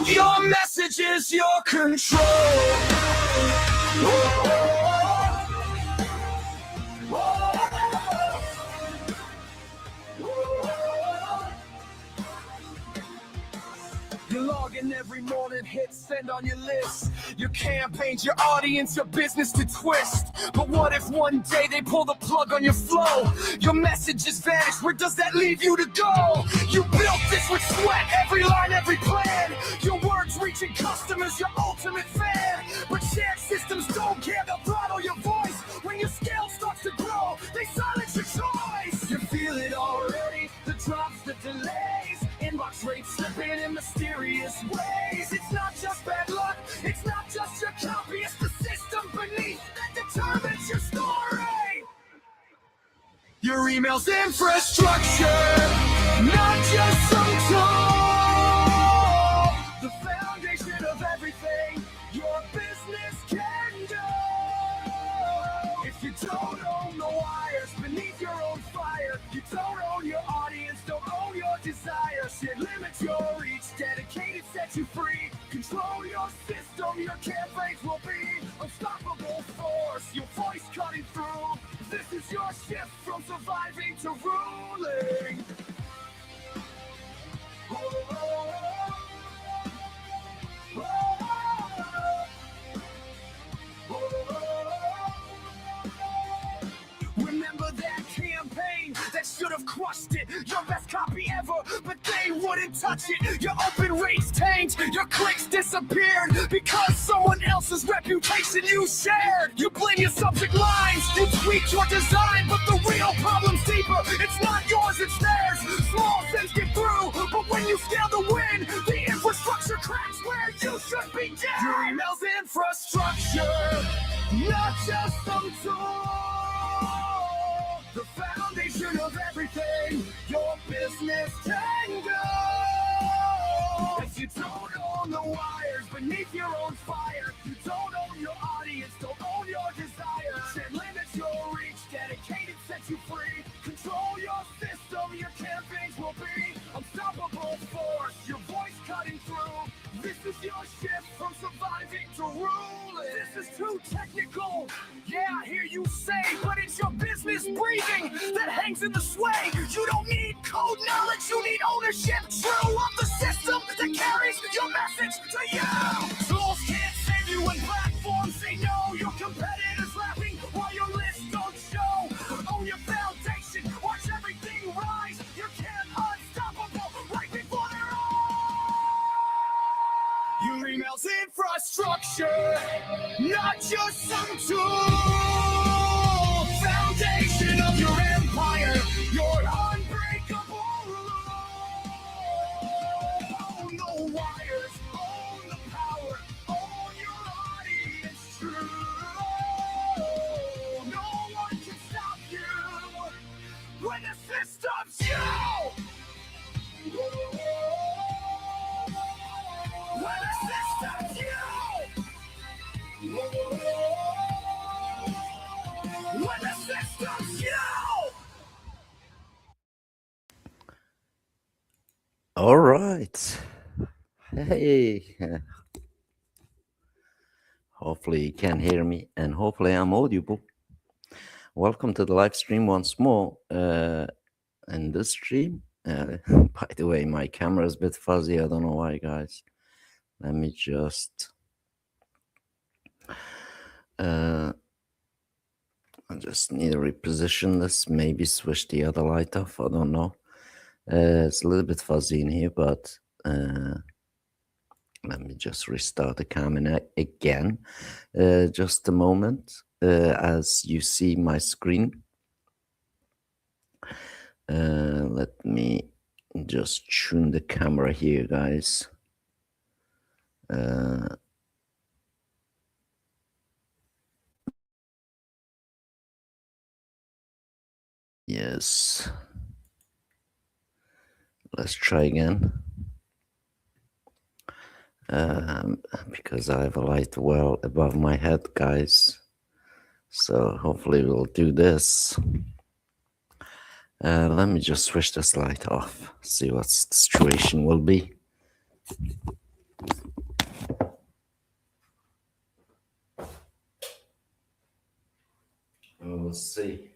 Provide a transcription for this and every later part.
Your message is your control. You log in every morning, hit send on your list. Your campaigns, your audience, your business to twist. But what if one day they pull the plug on your flow? Your messages vanish, where does that leave you to go? You built this with sweat, every line, every plan. Your words reaching customers, your ultimate fan. But shared systems don't care, they'll throttle your voice. When your scale starts to grow, they silence your choice. You feel it already, the drops, the delays. Inbox rates slipping in mysterious ways. It's not just bad luck, it's not just your copy, it's the system beneath that determines your story. Your email's infrastructure, not just some tool. The foundation of everything your business can do. If you don't own the wires beneath your own fire, you don't own your audience, don't own your desire. Shit limits your reach, dedicated set you free. Control your system, your campaigns will be unstoppable force, your voice cutting through. This is your shift from surviving to ruling. Remember that campaign that should have crushed it, your best copy ever, but they wouldn't touch it. Your open rates tanked, your clicks disappeared because someone else's reputation you shared. You blame your subject lines, you tweak your design, but the real problem's deeper. It's not yours, it's theirs. Small things get through, but when you scale the win, the infrastructure cracks where you should begin. Your email's infrastructure, not just some tool. The foundation of everything your business can go. If you don't own the wires beneath your own fire, you don't own your audience, don't own your desire. Shit limits your reach, dedicated sets you free. Control your system, your campaigns will be unstoppable force, your voice cutting through. This is your shift from surviving to ruling. This is too technical, yeah, I hear you say, but it's your business breathing that hangs in the sway. You don't need code knowledge, you need ownership true of the system that carries your message to you. Tools can't save you when platforms say no. Your competitors laughing while your list don't show. Own your foundation, watch everything rise. Your camp unstoppable right before their eyes. Your email's infrastructure, not just some tool. Foundation of your empire, your unbreakable rule. Own the wires, own the power, own your audience true. No one can stop you when the system's you. When the system's you. When the system's you. All right. Hey. Hopefully you can hear me and hopefully I'm audible. Welcome to the live stream once more. In this stream, by the way, my camera is a bit fuzzy. I don't know why, guys. Let me just I just need to reposition this, maybe switch the other light off. I don't know. It's a little bit fuzzy in here, but let me just restart the camera again. Just a moment. As you see my screen, let me just tune the camera here, guys. Yes. Let's try again. Because I have a light well above my head, guys. So hopefully we'll do this. Let me just switch this light off, see what the situation will be. We'll see.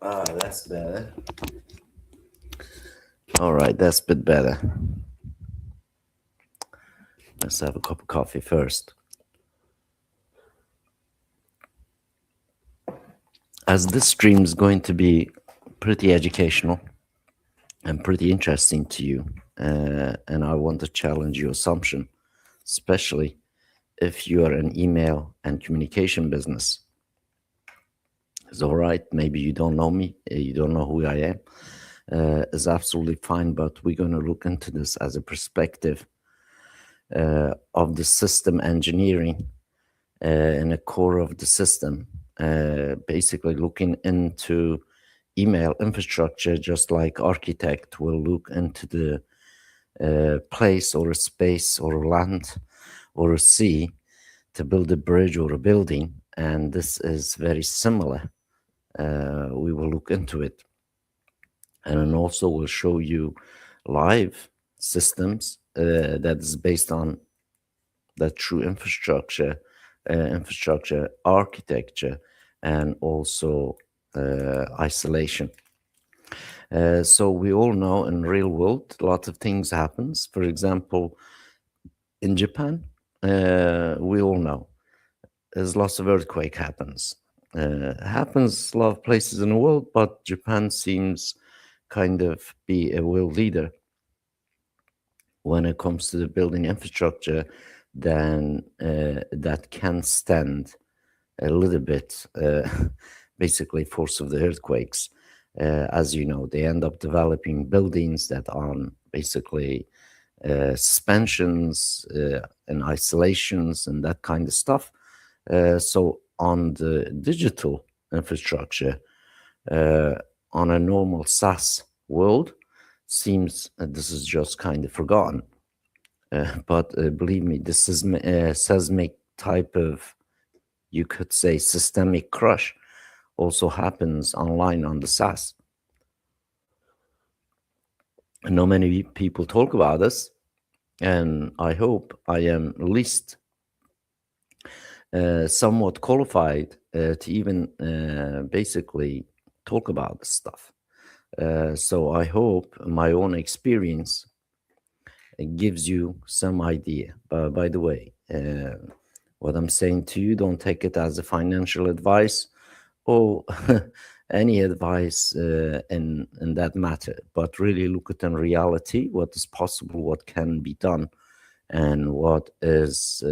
That's better. All right, that's a bit better. Let's have a cup of coffee first. As this stream is going to be pretty educational and pretty interesting to you, and I want to challenge your assumption, especially if you are an email and communication business. It's all right. Maybe you don't know me, you don't know who I am. It's absolutely fine, but we're going to look into this as a perspective of the system engineering in the core of the system, basically looking into email infrastructure, just like architect will look into the place or a space or a land or a sea to build a bridge or a building. And this is very similar. We will look into it. And then also we'll show you live systems that is based on that true infrastructure architecture, and also isolation. So we all know in real world, lots of things happens. For example, in Japan, we all know there's lots of earthquake happens. Happens a lot of places in the world, but Japan seems kind of be a world leader when it comes to the building infrastructure, then that can stand a little bit, basically force of the earthquakes. As you know, they end up developing buildings that are basically suspensions and isolations and that kind of stuff. So on the digital infrastructure, on a normal SaaS world, seems this is just kind of forgotten. But believe me, this is seismic type of, you could say, systemic crush also happens online on the SaaS. And not many people talk about this, and I hope I am at least somewhat qualified to even basically talk about this stuff. So I hope my own experience gives you some idea. But by the way, what I'm saying to you, don't take it as a financial advice or any advice in that matter, but really look at in reality what is possible, what can be done, and what is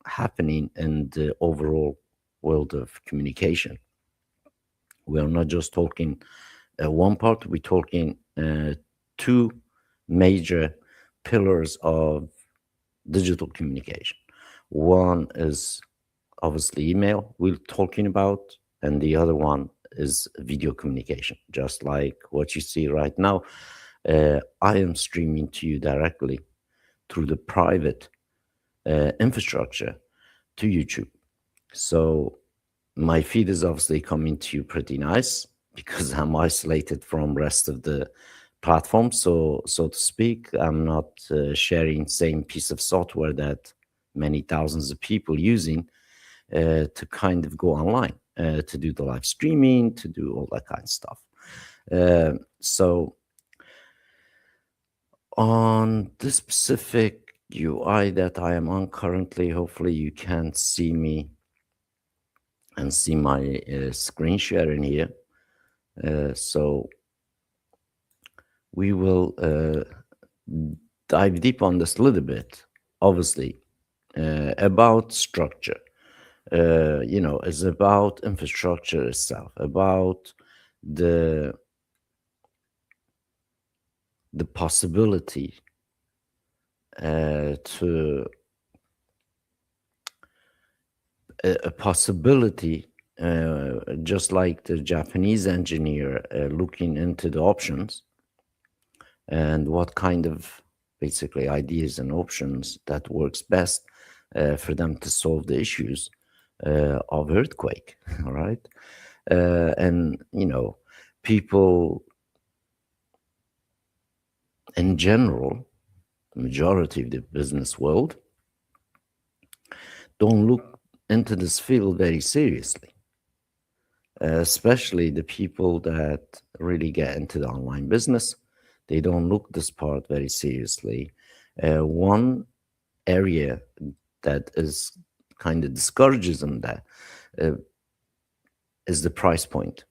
happening in the overall world of communication. We are not just talking one part, we're talking two major pillars of digital communication. One is obviously email we're talking about, and the other one is video communication. Just like what you see right now, I am streaming to you directly through the private infrastructure to YouTube. So my feed is obviously coming to you pretty nice because I'm isolated from rest of the platform, so to speak. I'm not sharing same piece of software that many thousands of people using to kind of go online, to do the live streaming, to do all that kind of stuff. So on this specific UI that I am on currently, hopefully you can see me and see my screen sharing here. So we will dive deep on this a little bit, obviously, about structure. Is about infrastructure itself, about the possibility to a possibility, just like the Japanese engineer looking into the options and what kind of basically ideas and options that works best for them to solve the issues of earthquake. All right. And people in general, the majority of the business world, don't look into this field very seriously, especially the people that really get into the online business. They don't look this part very seriously. One area that is kind of discourages them that uh, is the price point,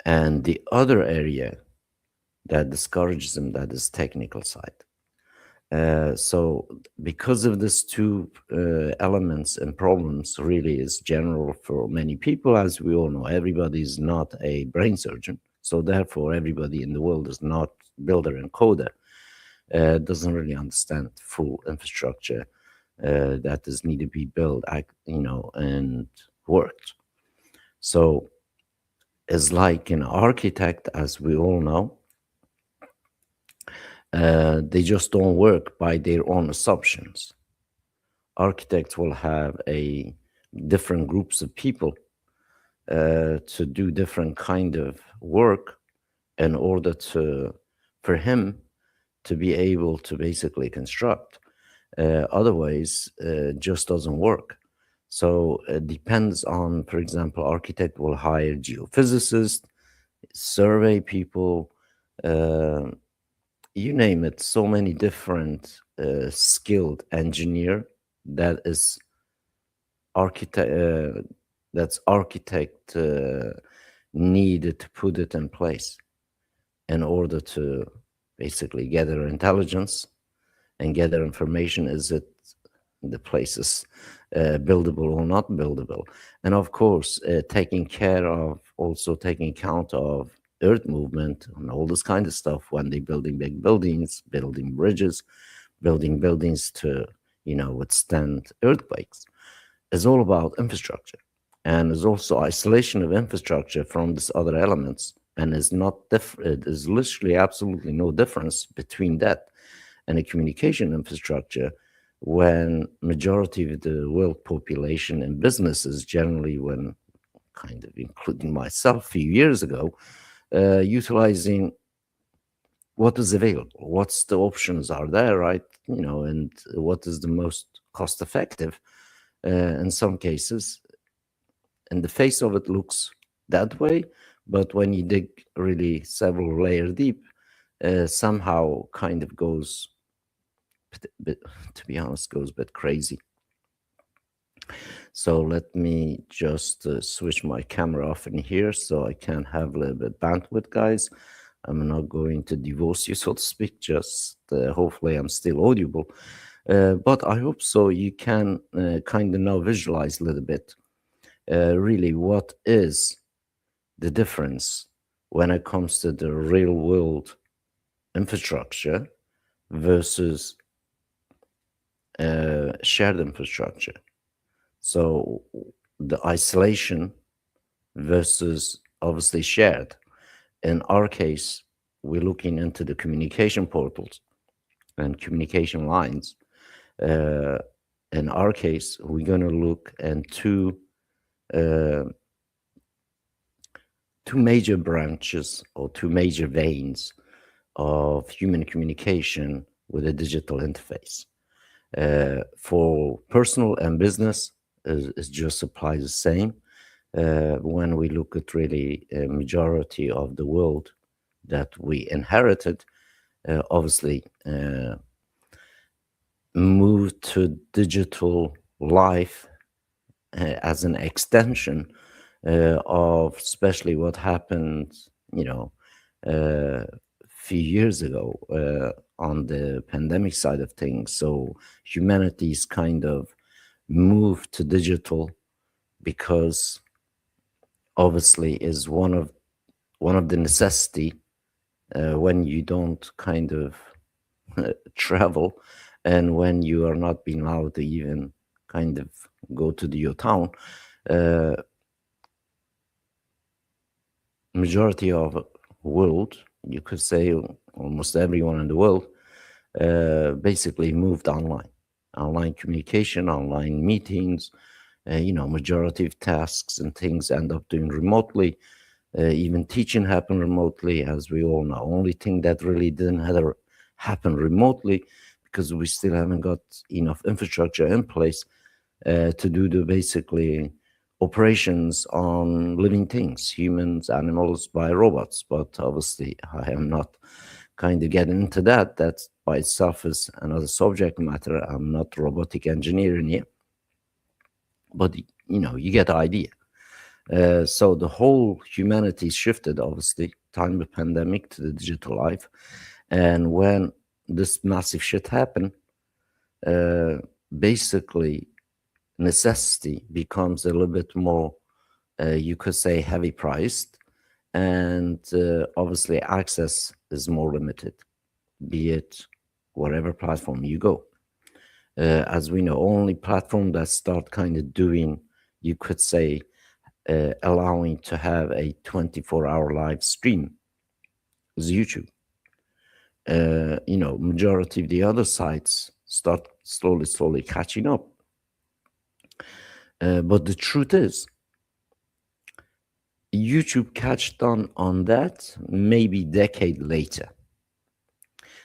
and the other area that discourages them, that is technical side. So because of these two elements and problems, really is general for many people. As we all know, everybody is not a brain surgeon, so therefore everybody in the world is not builder and coder, doesn't really understand full infrastructure that is need to be built, and worked. So it's like an architect, as we all know, they just don't work by their own assumptions. Architects will have a different groups of people to do different kind of work in order to for him to be able to basically construct. Otherwise, just doesn't work. So it depends on, for example, architect will hire geophysicists, survey people, uh, you name it, so many different skilled engineer that is architect that's architect needed to put it in place in order to basically gather intelligence and gather information. Is it the places buildable or not buildable? And of course, taking account of earth movement and all this kind of stuff when they're building big buildings, building bridges, building buildings to withstand earthquakes. Is all about infrastructure, and is also isolation of infrastructure from these other elements, and is not different. It is literally absolutely no difference between that and a communication infrastructure, when majority of the world population and businesses generally, when kind of including myself a few years ago, utilizing what is available, what's the options are there, right? And what is the most cost effective. In some cases, in the face of it looks that way, but when you dig really several layer deep, somehow kind of goes bit, to be honest, goes a bit crazy. So let me just switch my camera off in here so I can have a little bit bandwidth, guys. I'm not going to divorce you, so to speak. Just hopefully I'm still audible. But I hope so. You can kind of now visualize a little bit really what is the difference when it comes to the real world infrastructure versus shared infrastructure. So the isolation versus obviously shared. In our case, we're looking into the communication portals and communication lines. In our case, we're going to look into uh, two major branches or two major veins of human communication with a digital interface. For personal and business, it just applies the same. When we look at really a majority of the world that we inherited, obviously moved to digital life as an extension of especially what happened, a few years ago on the pandemic side of things. So humanity's kind of moved to digital because obviously is one of the necessity when you don't kind of travel, and when you are not being allowed to even kind of go to your town. uh, Majority of world, you could say almost everyone in the world, basically moved online communication, online meetings, Majority of tasks and things end up doing remotely. Even teaching happened remotely, as we all know. Only thing that really didn't happen remotely because we still haven't got enough infrastructure in place to do the basically operations on living things, humans, animals, by robots. But obviously, I am not kind of getting into that. That by itself is another subject matter. I'm not robotic engineering here, but you get the idea. So the whole humanity shifted, obviously, time of pandemic to the digital life, and when this massive shit happened, uh, basically necessity becomes a little bit more, you could say, heavy priced, and obviously access is more limited, be it whatever platform you go. As we know, only platform that start kind of doing, you could say, allowing to have a 24-hour live stream is YouTube. Majority of the other sites start slowly catching up. But the truth is, YouTube catched on that maybe decade later.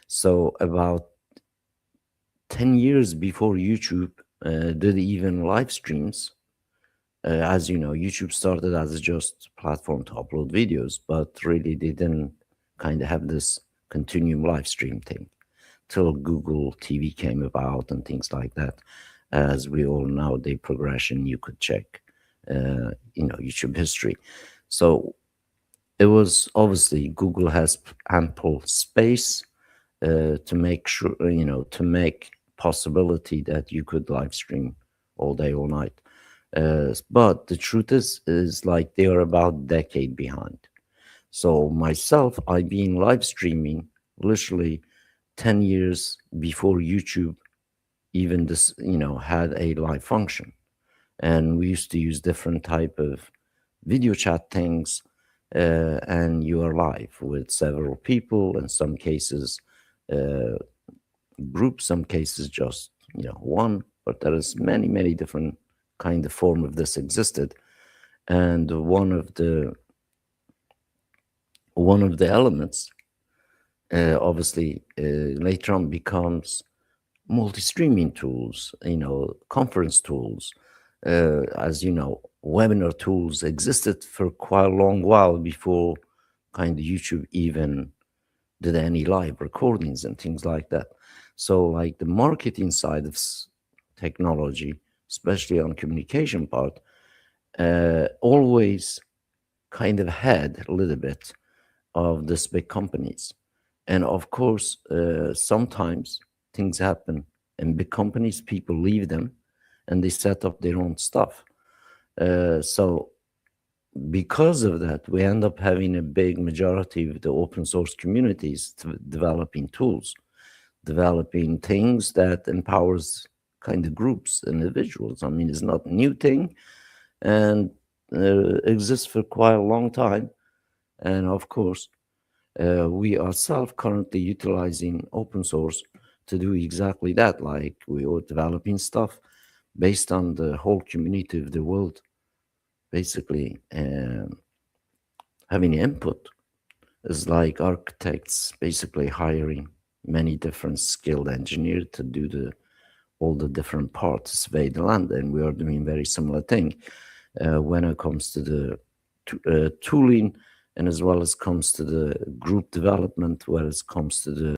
So about 10 years before YouTube did even live streams. As you know, YouTube started as just platform to upload videos, but really they didn't kind of have this continuum live stream thing till Google TV came about and things like that. As we all know, the progression you could check, YouTube history. So it was obviously Google has ample space to make sure, to make possibility that you could live stream all day, all night. But the truth is like they are about decade behind. So myself, I've been live streaming literally 10 years before YouTube even this, had a live function. And we used to use different type of video chat things, and you are live with several people. In some cases, uh, groups, some cases just one. But there is many different kind of form of this existed, and one of the elements, obviously, later on becomes multi-streaming tools, conference tools. As you know, webinar tools existed for quite a long while before kind of YouTube even did any live recordings and things like that. So, like the marketing side of technology, especially on communication part, always kind of had a little bit of these big companies. And of course, sometimes things happen in big companies, people leave them and they set up their own stuff. So because of that, we end up having a big majority of the open source communities developing tools, developing things that empowers kind of groups, individuals. I mean, it's not a new thing and exists for quite a long time. And of course, we ourselves currently utilizing open source to do exactly that. Like we are developing stuff based on the whole community of the world, basically having input. Is like architects basically hiring many different skilled engineers to do all the different parts, survey the land, and we are doing very similar thing when it comes to the tooling, and as well as comes to the group development, where it comes to the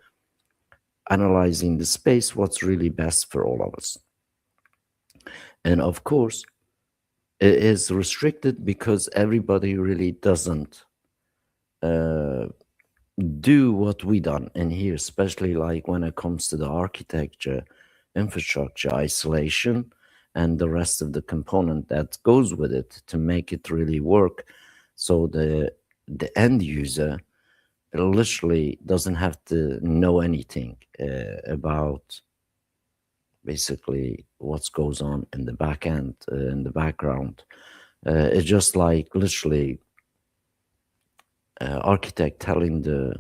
analyzing the space, what's really best for all of us. And of course, it is restricted because everybody really doesn't do what we done in here, especially like when it comes to the architecture, infrastructure, isolation, and the rest of the component that goes with it to make it really work. So the end user literally doesn't have to know anything about basically what goes on in the back end, in the background. It's just like literally architect telling the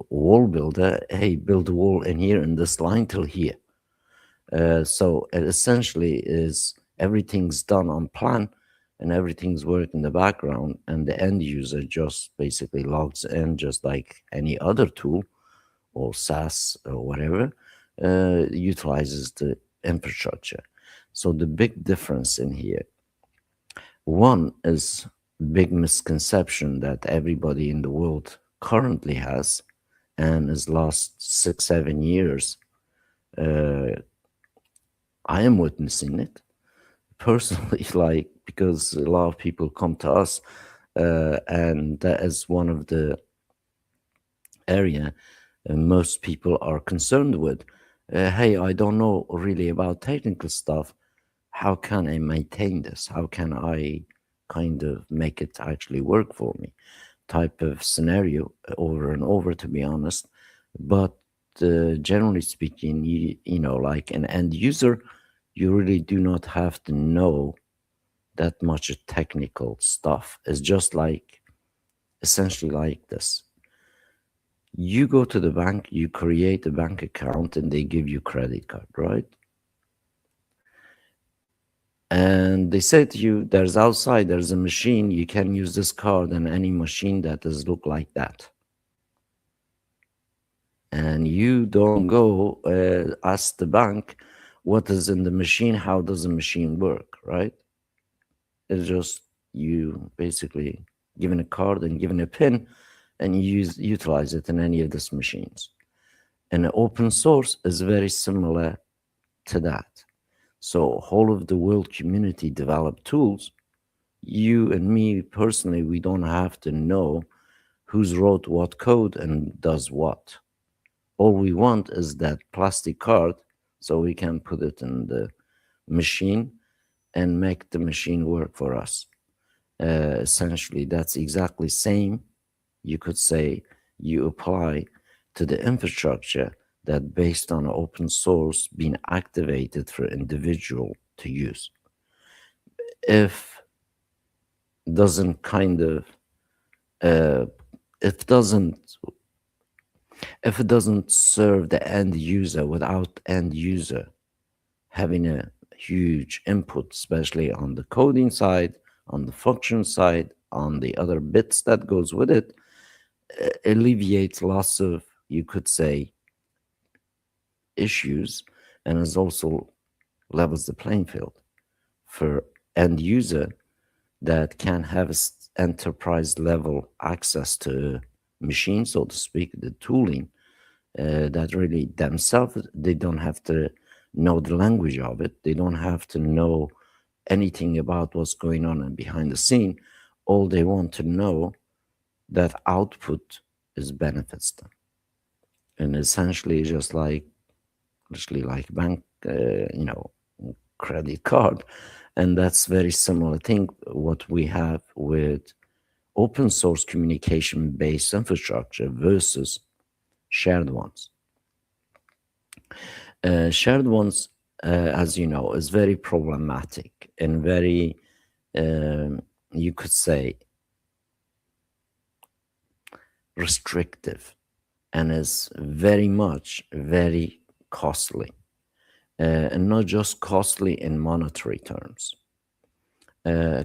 wall builder, hey, build a wall in here in this line till here. So it essentially is everything's done on plan and everything's work in the background, and the end user just basically logs in just like any other tool or SaaS or whatever, utilizes the infrastructure. So the big difference in here, one is big misconception that everybody in the world currently has and is last 6 7 years. uh, I am witnessing it personally, like because a lot of people come to us, and that is one of the area most people are concerned with. Hey, I don't know really about technical stuff. How can I maintain this? How can I kind of make it actually work for me? Type of scenario over and over, to be honest. But generally speaking, like an end user, you really do not have to know that much technical stuff. It's just like essentially like this. You go to the bank, you create a bank account, and they give you credit card, right? And they say to you, there's outside, there's a machine, you can use this card and any machine that does look like that. And you don't go ask the bank what is in the machine, how does the machine work, right? It's just you basically given a card and given a pin, and you utilize it in any of these machines. And open source is very similar to that. So whole of the world community develop tools. You and me personally, we don't have to know who's wrote what code and does what. All we want is that plastic card so we can put it in the machine and make the machine work for us. Essentially, that's exactly same. You could say you apply to the infrastructure that based on open source being activated for individual to use. If doesn't kind of uh, if doesn't if it doesn't serve the end user without end user having a huge input, especially on the coding side, on the function side, on the other bits that goes with it, alleviates lots of, you could say, issues, and is also levels the playing field for end user that can have enterprise level access to machines, so to speak, the tooling that really themselves, they don't have to know the language of it. They don't have to know anything about what's going on and behind the scene. All they want to know that output is benefits them. And essentially just like literally like bank, credit card. And that's very similar thing what we have with open source communication based infrastructure versus shared ones. Shared ones, as you know, is very problematic and very, you could say, restrictive, and is very much very costly, and not just costly in monetary terms,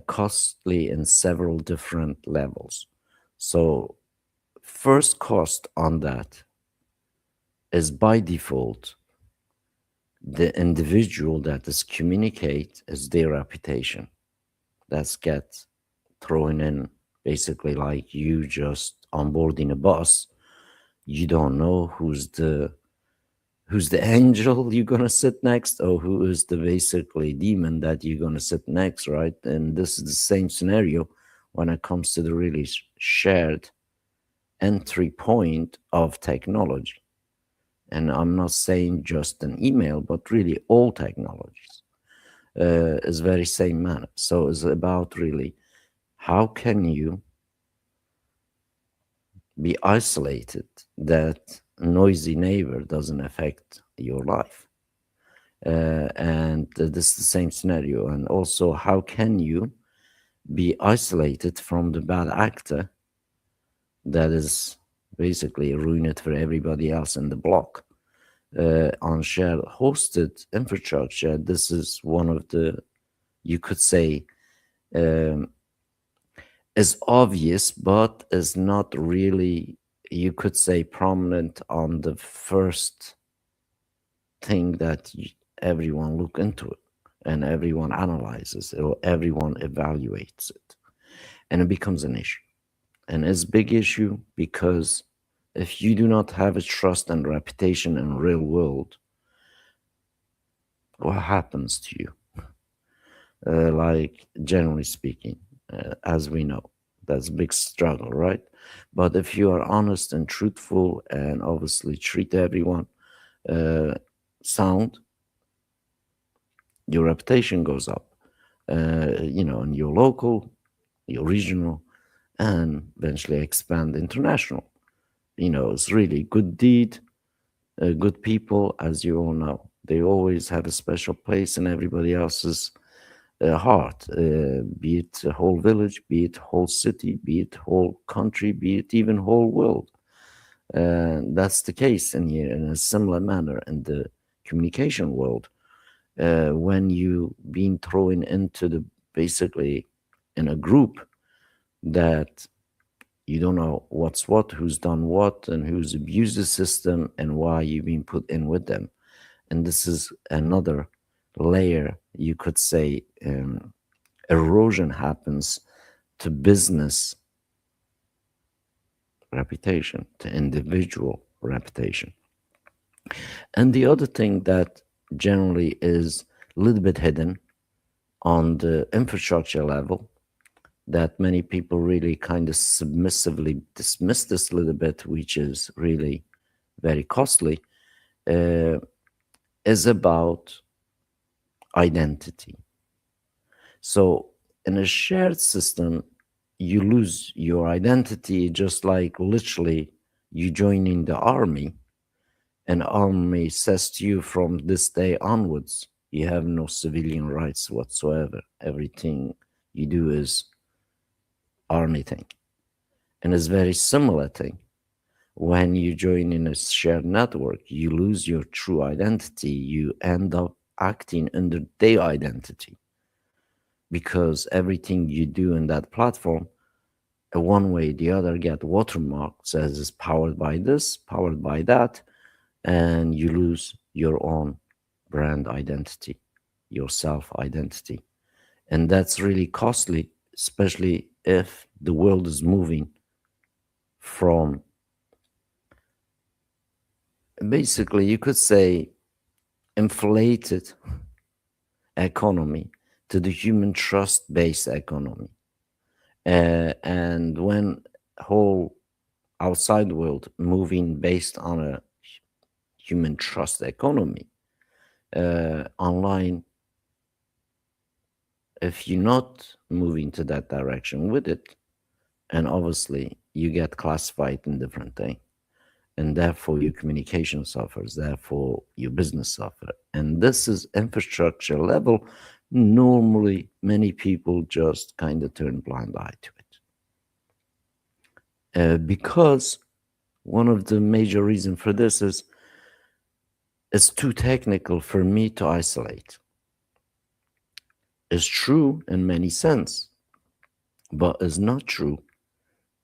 costly in several different levels. So, first cost on that is by default the individual that is communicate is their reputation. That's get thrown in basically like you just onboarding a bus. You don't know who's the angel you're gonna sit next or who is the basically demon that you're gonna sit next, right? And this is the same scenario when it comes to the really shared entry point of technology. And I'm not saying just an email, but really all technologies is very same manner. So it's about really how can you be isolated that noisy neighbor doesn't affect your life. And this is the same scenario. And also, how can you be isolated from the bad actor that is basically ruin it for everybody else in the block? on shared hosted infrastructure, this is one of the, you could say, um, is obvious, but is not really, you could say, prominent on the first thing that everyone look into it and everyone analyzes it or everyone evaluates it, and it becomes an issue. And it's a big issue because if you do not have a trust and reputation in real world, what happens to you? Like generally speaking, as we know, that's a big struggle, right? But if you are honest and truthful and obviously treat everyone uh, sound, your reputation goes up. In your local, your regional, and eventually expand international. It's really good deed, good people, as you all know. They always have a special place in everybody else's heart, be it a whole village, be it whole city, be it whole country, be it even whole world. That's the case in here in a similar manner in the communication world. When you being thrown into the basically in a group that you don't know what's what, who's done what, and who's abused the system, and why you've been put in with them. And this is another layer, you could say, erosion happens to business reputation, to individual reputation. And the other thing that generally is a little bit hidden on the infrastructure level, that many people really kind of submissively dismiss this a little bit, which is really very costly, uh, is about identity. So in a shared system, you lose your identity, just like literally you joining the army. An army says to you from this day onwards, you have no civilian rights whatsoever. Everything you do is army thing. And it's very similar thing. When you join in a shared network, you lose your true identity. You end up acting under their identity because everything you do in that platform, one way or the other, get watermarked, says it's powered by this, powered by that, and you lose your own brand identity, your self identity. And that's really costly, especially if the world is moving from basically, you could say, inflated economy to the human trust based economy. And when whole outside world moving based on a human trust economy, online, if you're not moving to that direction with it, and obviously you get classified in different things, and therefore your communication suffers, therefore your business suffers. And this is infrastructure level. Normally many people just kind of turn blind eye to it, because one of the major reasons for this is it's too technical for me to isolate. It's true in many sense, but it's not true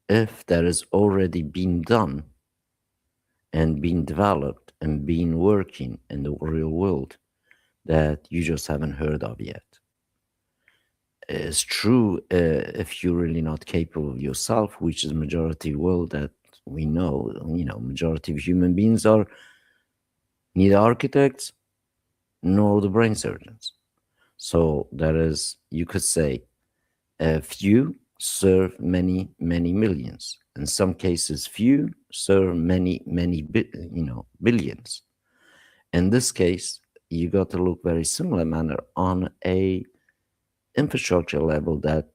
if that is already being done and being developed and being working in the real world that you just haven't heard of yet. It's true if you're really not capable of yourself, which is majority world that we know. Majority of human beings are neither architects nor the brain surgeons. So that is, you could say, few serve many, many millions. In some cases, few serve many, many, billions. In this case, you got to look very similar manner on a infrastructure level that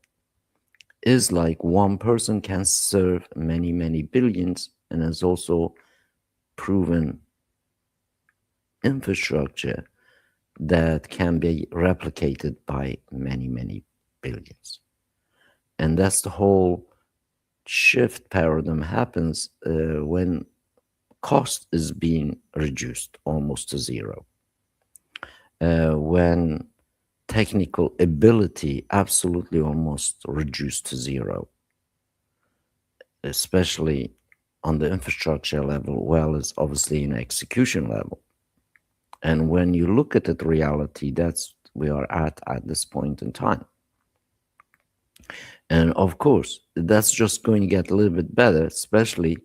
is like one person can serve many, many billions, and is also proven infrastructure that can be replicated by many, many billions. And that's the whole shift paradigm happens when cost is being reduced almost to zero. When technical ability absolutely almost reduced to zero, especially on the infrastructure level, well as obviously in execution level. And when you look at the reality, that's we are at this point in time. And of course, that's just going to get a little bit better, especially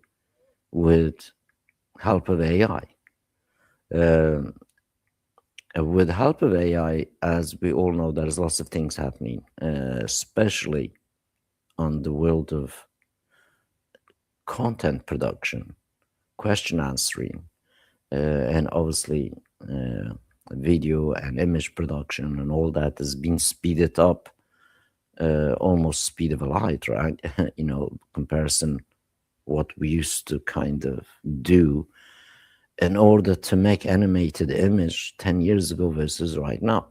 with help of AI. With help of AI, as we all know, there's lots of things happening, especially on the world of content production, question answering, and obviously video and image production and all that has been speeded up, almost speed of a light, right? Comparison what we used to kind of do in order to make animated image 10 years ago versus right now.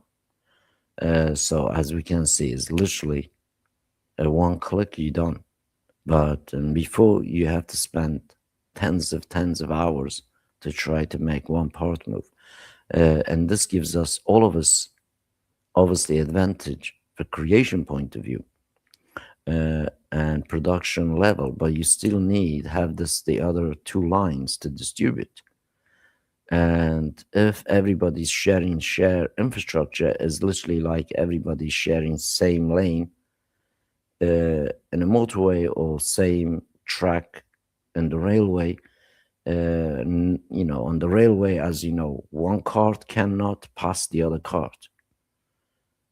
So as we can see, it's literally a one click, you're done. But before, you have to spend tens of hours to try to make one part move. And this gives us, all of us, obviously advantage for creation point of view and production level, but you still need have the other two lines to distribute. And if everybody's sharing share infrastructure is literally like everybody's sharing same lane in a motorway or same track in the railway, on the railway, as you know, one cart cannot pass the other cart.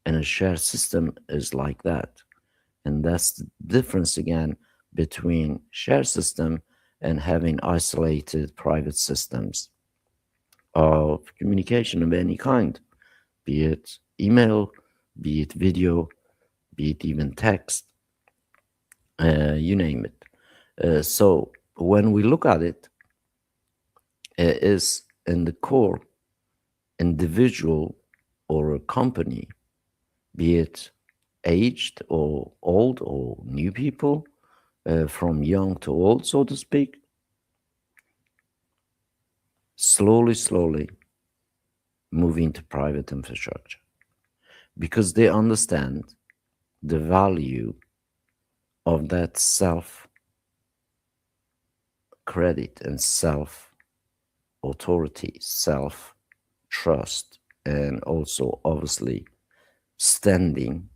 And a shared system is like that. And that's the difference again between shared system and having isolated private systems of communication of any kind, be it email, be it video, be it even text, you name it. So when we look at it, it is in the core individual or a company, be it aged or old or new people, from young to old, so to speak, slowly moving to private infrastructure because they understand the value of that self credit and self authority, self trust, and also obviously standing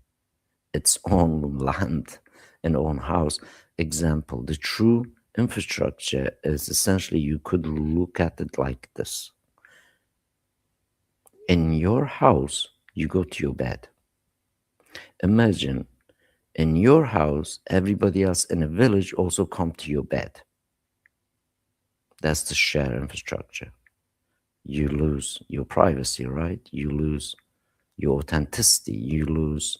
its own land and own house. Example, the true infrastructure is essentially, you could look at it like this. In your house, you go to your bed. Imagine in your house, everybody else in a village also come to your bed. That's the shared infrastructure. You lose your privacy, right? You lose your authenticity. You lose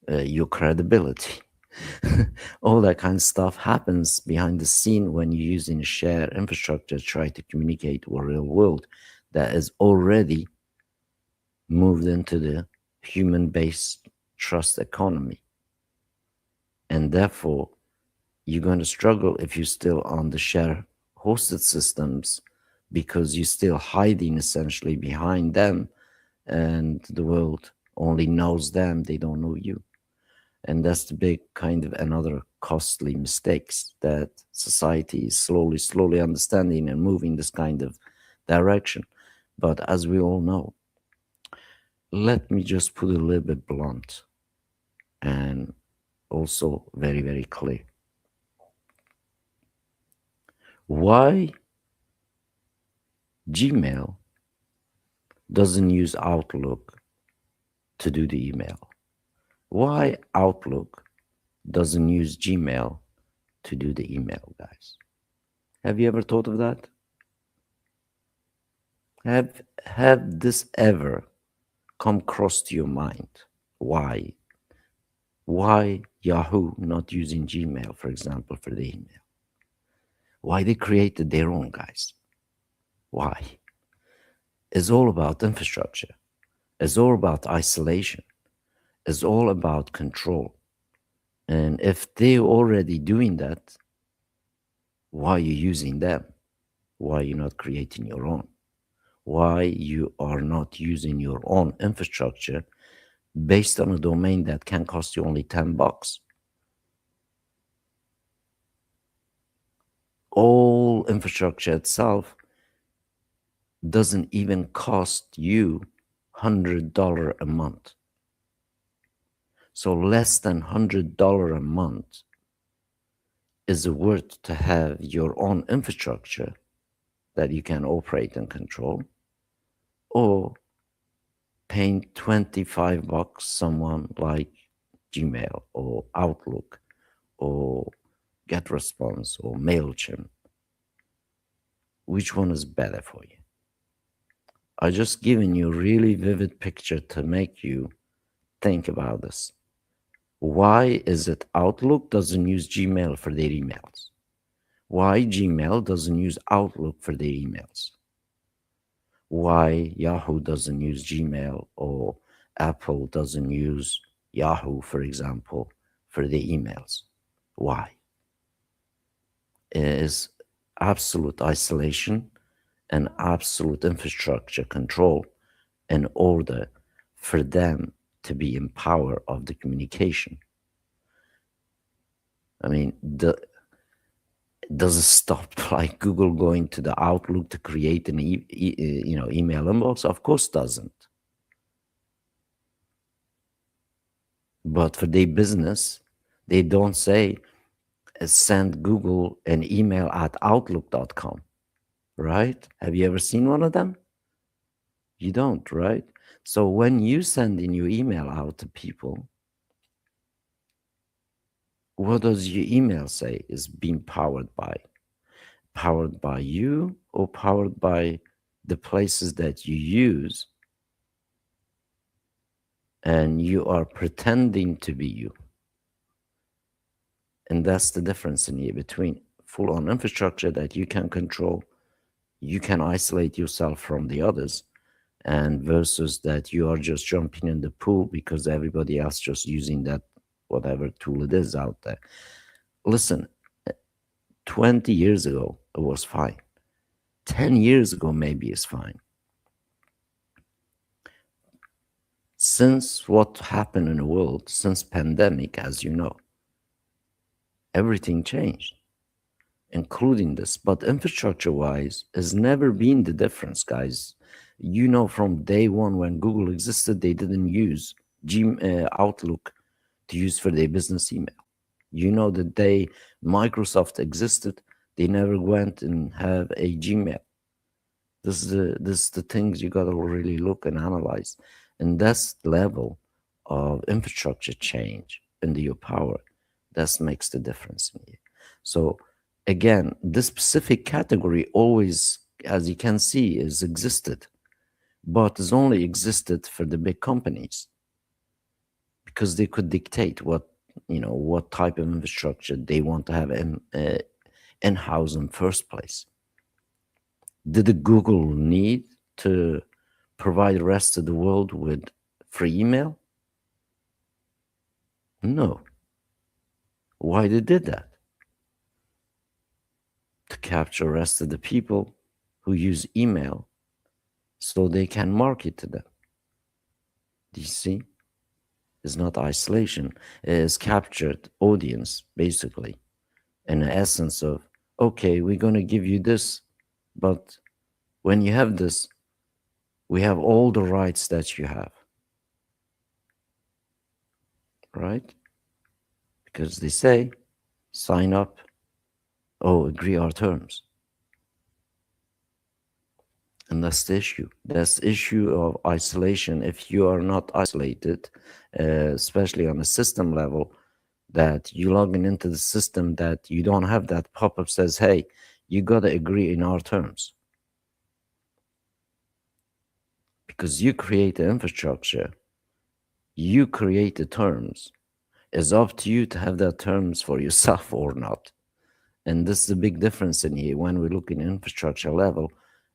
your credibility. All that kind of stuff happens behind the scene when you're using a shared infrastructure to try to communicate with a real world that is already moved into the human-based trust economy. And therefore, you're going to struggle if you're still on the share hosted systems because you're still hiding essentially behind them, and the world only knows them, they don't know you. And that's the big kind of another costly mistakes that society is slowly understanding and moving this kind of direction. But as we all know, let me just put it a little bit blunt and also very clear. Why Gmail doesn't use Outlook to do the email? Why Outlook doesn't use Gmail to do the email, guys? Have you ever thought of that? Have this ever come across to your mind? Why? Why Yahoo not using Gmail, for example, for the email? Why they created their own, guys? Why? It's all about infrastructure. It's all about isolation. It's all about control. And if they're already doing that, why are you using them? why you're not creating your own, why you are not using your own infrastructure based on a domain that can cost you only $10. All infrastructure itself doesn't even cost you $100 a month. So less than $100 a month is worth to have your own infrastructure that you can operate and control, or paying $25 someone like Gmail or Outlook or GetResponse or MailChimp. Which one is better for you? I just given you a really vivid picture to make you think about this. Why is it Outlook doesn't use Gmail for their emails? Why Gmail doesn't use Outlook for their emails? Why Yahoo doesn't use Gmail or Apple doesn't use Yahoo, for example, for their emails? Why? It is absolute isolation and absolute infrastructure control in order for them to be in power of the communication. I mean, does it stop like Google going to the Outlook to create an email inbox? Of course doesn't. But for their business, they don't say send Google an email at outlook.com, right? Have you ever seen one of them? You don't, right? So when you send in your email out to people, what does your email say is being powered by? Powered by you or powered by the places that you use and you are pretending to be you? And that's the difference in here between full-on infrastructure that you can control, you can isolate yourself from the others, and versus that you are just jumping in the pool because everybody else just using that whatever tool it is out there. Listen, 20 years ago it was fine. 10 years ago maybe it's fine. Since what happened in the world, since pandemic, as you know, everything changed, including this. But infrastructure-wise, has never been the difference, guys. You know, from day one when Google existed, they didn't use Outlook to use for their business email. You know, the day Microsoft existed, they never went and have a Gmail. This is the things you gotta really look and analyze, and that's the level of infrastructure change into your power. That makes the difference in you. So again, this specific category always, as you can see, is existed, but has only existed for the big companies because they could dictate what type of infrastructure they want to have in-house in first place. Did Google need to provide the rest of the world with free email? No. Why they did that? To capture the rest of the people who use email so they can market to them. Do you see? It's not isolation. It is captured audience, basically, in the essence of, okay, we're going to give you this, but when you have this, we have all the rights that you have, right? Because they say, sign up, agree our terms. And that's the issue. That's the issue of isolation. If you are not isolated, especially on a system level, that you logging into the system that you don't have that pop-up says, hey, you got to agree in our terms. Because you create the infrastructure, you create the terms. It's up to you to have that terms for yourself or not. And this is a big difference in here when we look in infrastructure level.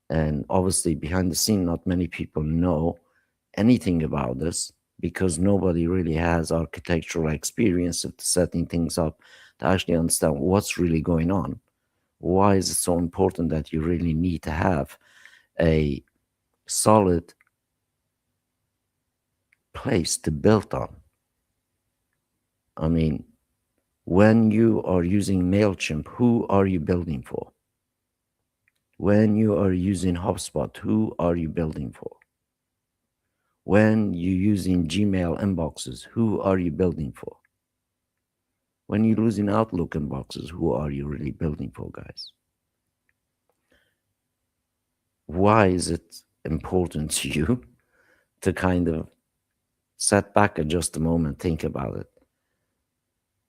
And obviously behind the scene, not many people know anything about this because nobody really has architectural experience of setting things up to actually understand what's really going on Why is it so important that you really need to have a solid place to build on? I mean, when you are using MailChimp, who are you building for? When you are using HubSpot, who are you building for? When you're using Gmail inboxes, who are you building for? When you're using Outlook inboxes, who are you really building for, guys? Why is it important to you to kind of set back at just a moment, think about it?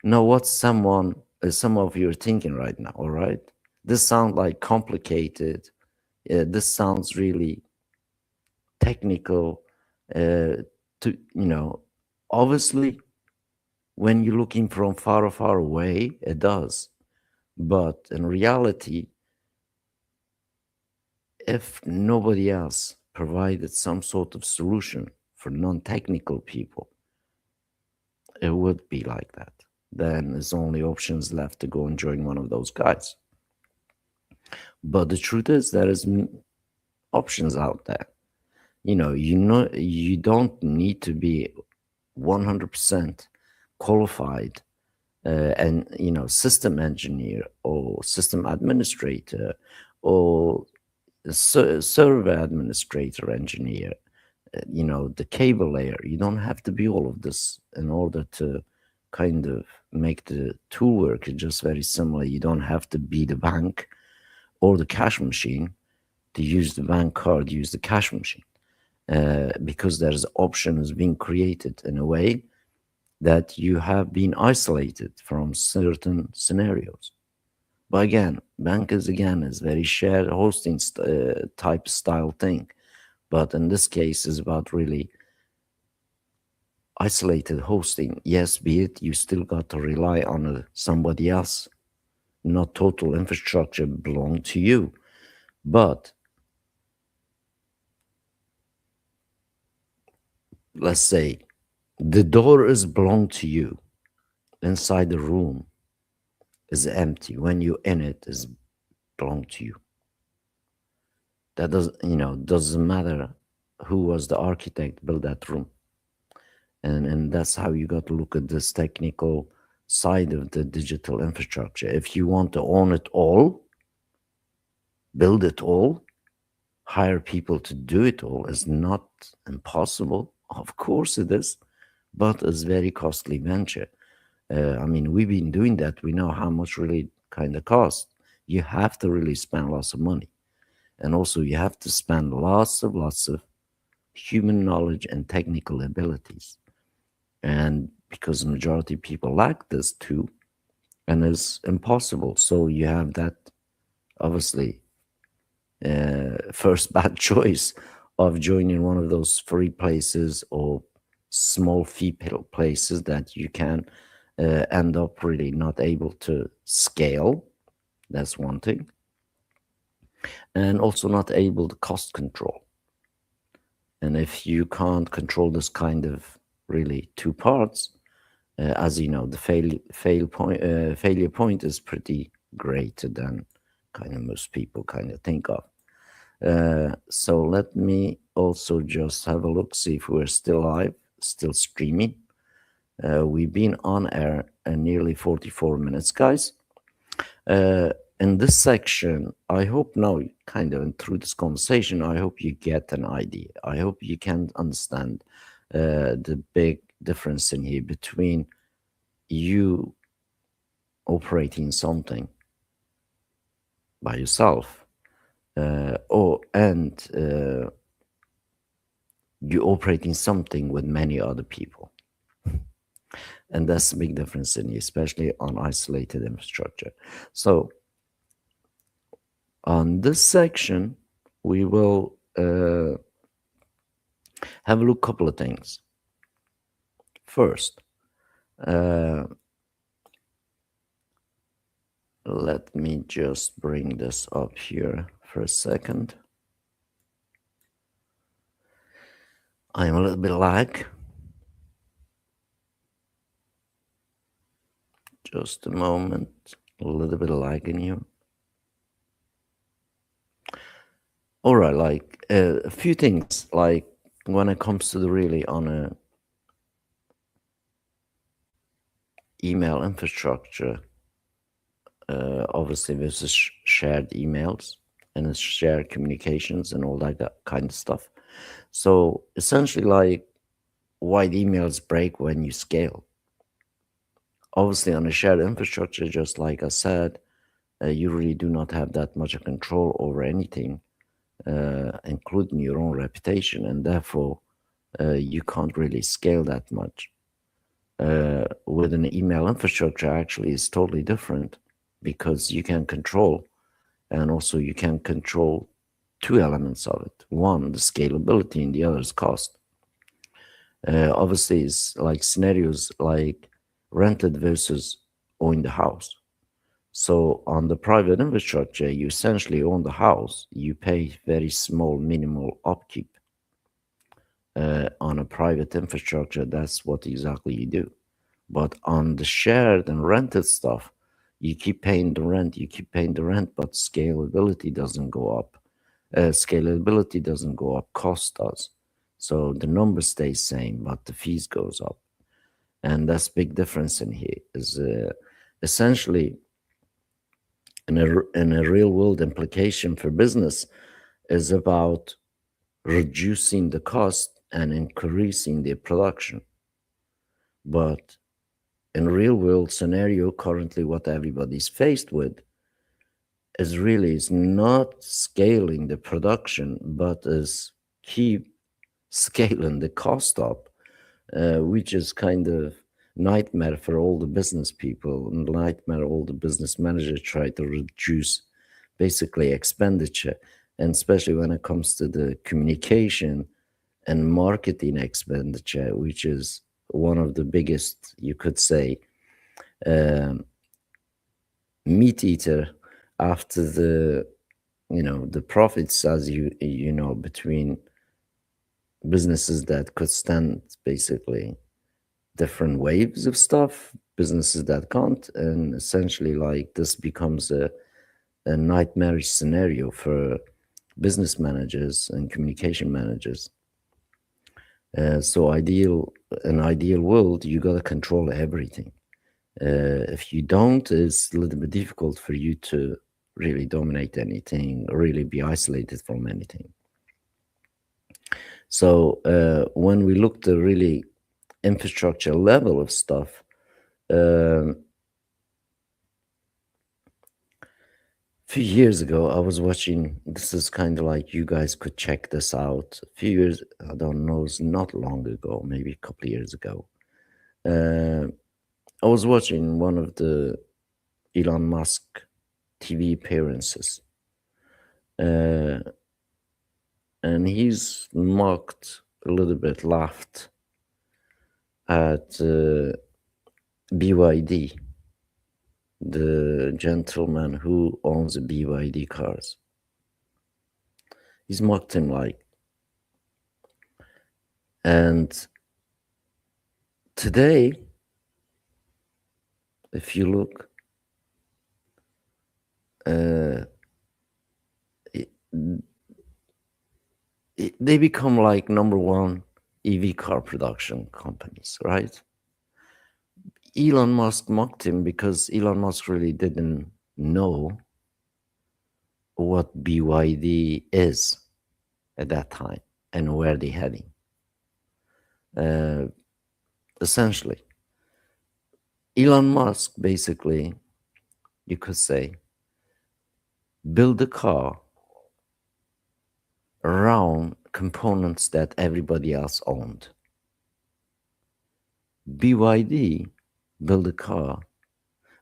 Know what some of you are thinking right now, all right? This sounds like complicated. This sounds really technical. Obviously, when you're looking from far, far away, it does. But in reality, if nobody else provided some sort of solution for non-technical people, it would be like that. Then there's only options left to go and join one of those guys. But the truth is, there is options out there. You don't need to be 100% qualified and system engineer or system administrator or server administrator engineer, the cable layer. You don't have to be all of this in order to kind of make the tool work. It's just very similar. You don't have to be the bank or the cash machine to use the bank card, use the cash machine, because there's options being created in a way that you have been isolated from certain scenarios. But again, bank is very shared hosting type style thing. But in this case, is about really isolated hosting. Yes, be it you still got to rely on somebody else, not total infrastructure belong to you. But let's say the door is belong to you. Inside the room is empty. When you're in it, is belong to you. That doesn't matter who was the architect built that room. And that's how you got to look at this technical side of the digital infrastructure. If you want to own it all, build it all, hire people to do it all, is not impossible. Of course it is, but it's very costly venture. We've been doing that. We know how much really kind of cost. You have to really spend lots of money. And also you have to spend lots of human knowledge and technical abilities. And because the majority of people lack this too, and it's impossible. So you have that, obviously, first bad choice of joining one of those free places or small fee places that you can end up really not able to scale. That's one thing. And also not able to cost control. And if you can't control this kind of really two parts, as you know, the failure point is pretty greater than kind of most people kind of think of. So let me also just have a look, see if we're still live, still streaming. We've been on air nearly 44 minutes, guys. In this section, I hope now, kind of through this conversation, I hope you get an idea. I hope you can understand the big difference in here between you operating something by yourself and you operating something with many other people. And that's a big difference in here, especially on isolated infrastructure. So on this section, we will have a look a couple of things. First, let me just bring this up here for a second. I am a little bit lag. Just a moment. A little bit of lag in you. All right, like a few things, like when it comes to the really on a email infrastructure, obviously there's shared emails and it's shared communications and all that kind of stuff. So essentially, like why the emails break when you scale. Obviously, on a shared infrastructure, just like I said, you really do not have that much of control over anything, including your own reputation, and therefore you can't really scale that much. With an email infrastructure, actually, is totally different because you can control, and also you can control two elements of it. One, the scalability, and the other is cost. Obviously, it's like scenarios like rented versus own the house. So on the private infrastructure, you essentially own the house. You pay very small minimal upkeep. On a private infrastructure, that's what exactly you do. But on the shared and rented stuff, you keep paying the rent, but scalability doesn't go up. Scalability doesn't go up, cost does. So the number stays same, but the fees goes up. And that's big difference in here is essentially in a real world implication for business is about reducing the cost and increasing the production. But in real world scenario, currently what everybody's faced with is not scaling the production, but is keep scaling the cost up, which is kind of nightmare for all the business people and nightmare all the business managers try to reduce basically expenditure, and especially when it comes to the communication and marketing expenditure, which is one of the biggest, you could say, um, meat eater after the profits, as you know, between businesses that could stand basically different waves of stuff, businesses that can't, and essentially like this becomes a nightmarish scenario for business managers and communication managers. So an ideal world, you gotta control everything. If you don't, it's a little bit difficult for you to really dominate anything, really be isolated from anything. So when we look the really infrastructure level of stuff, a few years ago, I was watching. This is kind of like you guys could check this out. A few years, I don't know, it's not long ago, maybe a couple of years ago. Uh, I was watching one of the Elon Musk TV appearances, uh, and he's mocked a little bit, laughed at BYD, the gentleman who owns the BYD cars. He's mocked him like, and today, if you look, uh, it, they become like number one EV car production companies, right? Elon Musk mocked him because Elon Musk really didn't know what BYD is at that time and where they're heading. Uh, Essentially, Elon Musk basically, you could say, build a car around components that everybody else owned. BYD built a car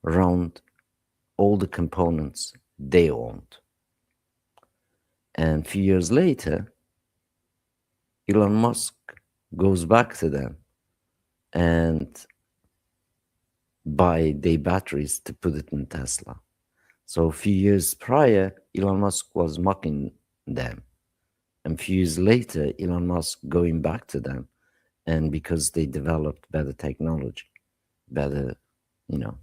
around all the components they owned. And a few years later, Elon Musk goes back to them and buy their batteries to put it in Tesla. So a few years prior, Elon Musk was mocking them. And a few years later, Elon Musk going back to them. And because they developed better technology, better, you know,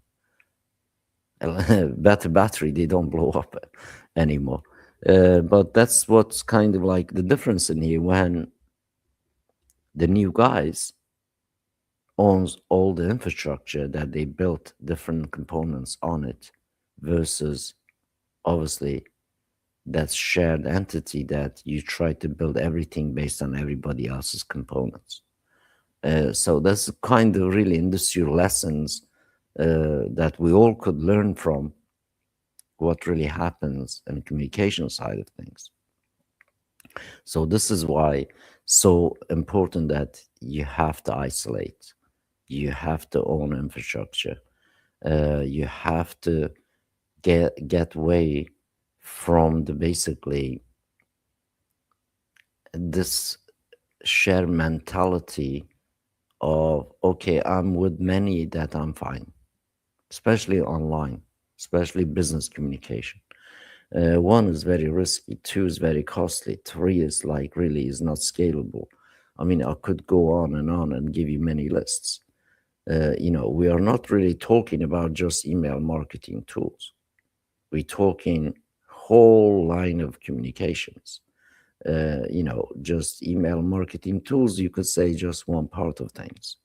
better battery, they don't blow up anymore. But that's what's kind of like the difference in here when the new guys owns all the infrastructure that they built different components on it versus obviously that shared entity that you try to build everything based on everybody else's components. So that's kind of really industry lessons that we all could learn from what really happens in the communication side of things. So this is why so important that you have to isolate, you have to own infrastructure, you have to get away from the basically this share mentality of okay, I'm with many that I'm fine, especially online, especially business communication. One is very risky, two is very costly, three is like really is not scalable. I mean, I could go on and give you many lists. We are not really talking about just email marketing tools. We're talking whole line of communications. Just email marketing tools, you could say just one part of things.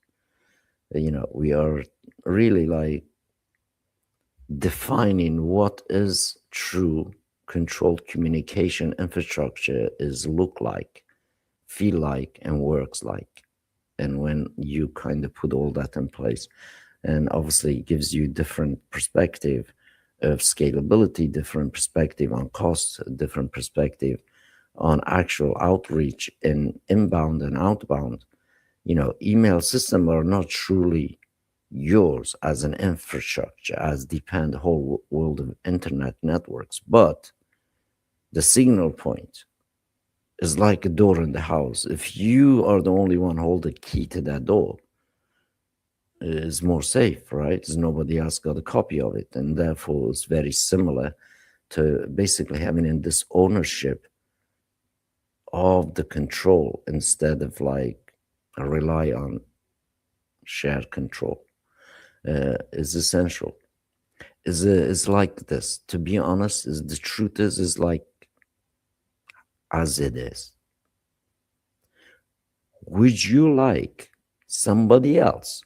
We are really like defining what is true controlled communication infrastructure is look like, feel like, and works like. And when you kind of put all that in place, and obviously it gives you different perspective of scalability, different perspective on cost, different perspective on actual outreach in inbound and outbound. Email system are not truly yours as an infrastructure, as depend whole world of internet networks, but the signal point is like a door in the house. If you are the only one hold the key to that door, it's more safe, right? Because nobody else got a copy of it, and therefore it's very similar to basically having in this ownership of the control instead of like rely on shared control is essential. Is like this. To be honest, is the truth is like as it is. Would you like somebody else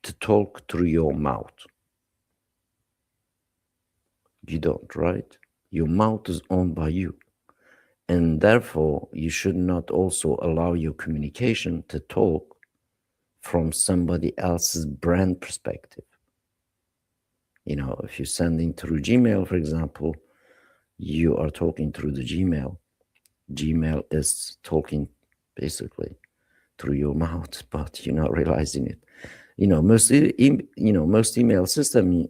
to talk through your mouth? You don't, right? Your mouth is owned by you. And therefore, you should not also allow your communication to talk from somebody else's brand perspective. If you're sending through Gmail, for example, you are talking through the Gmail. Gmail is talking basically through your mouth, but you're not realizing it. Most email system,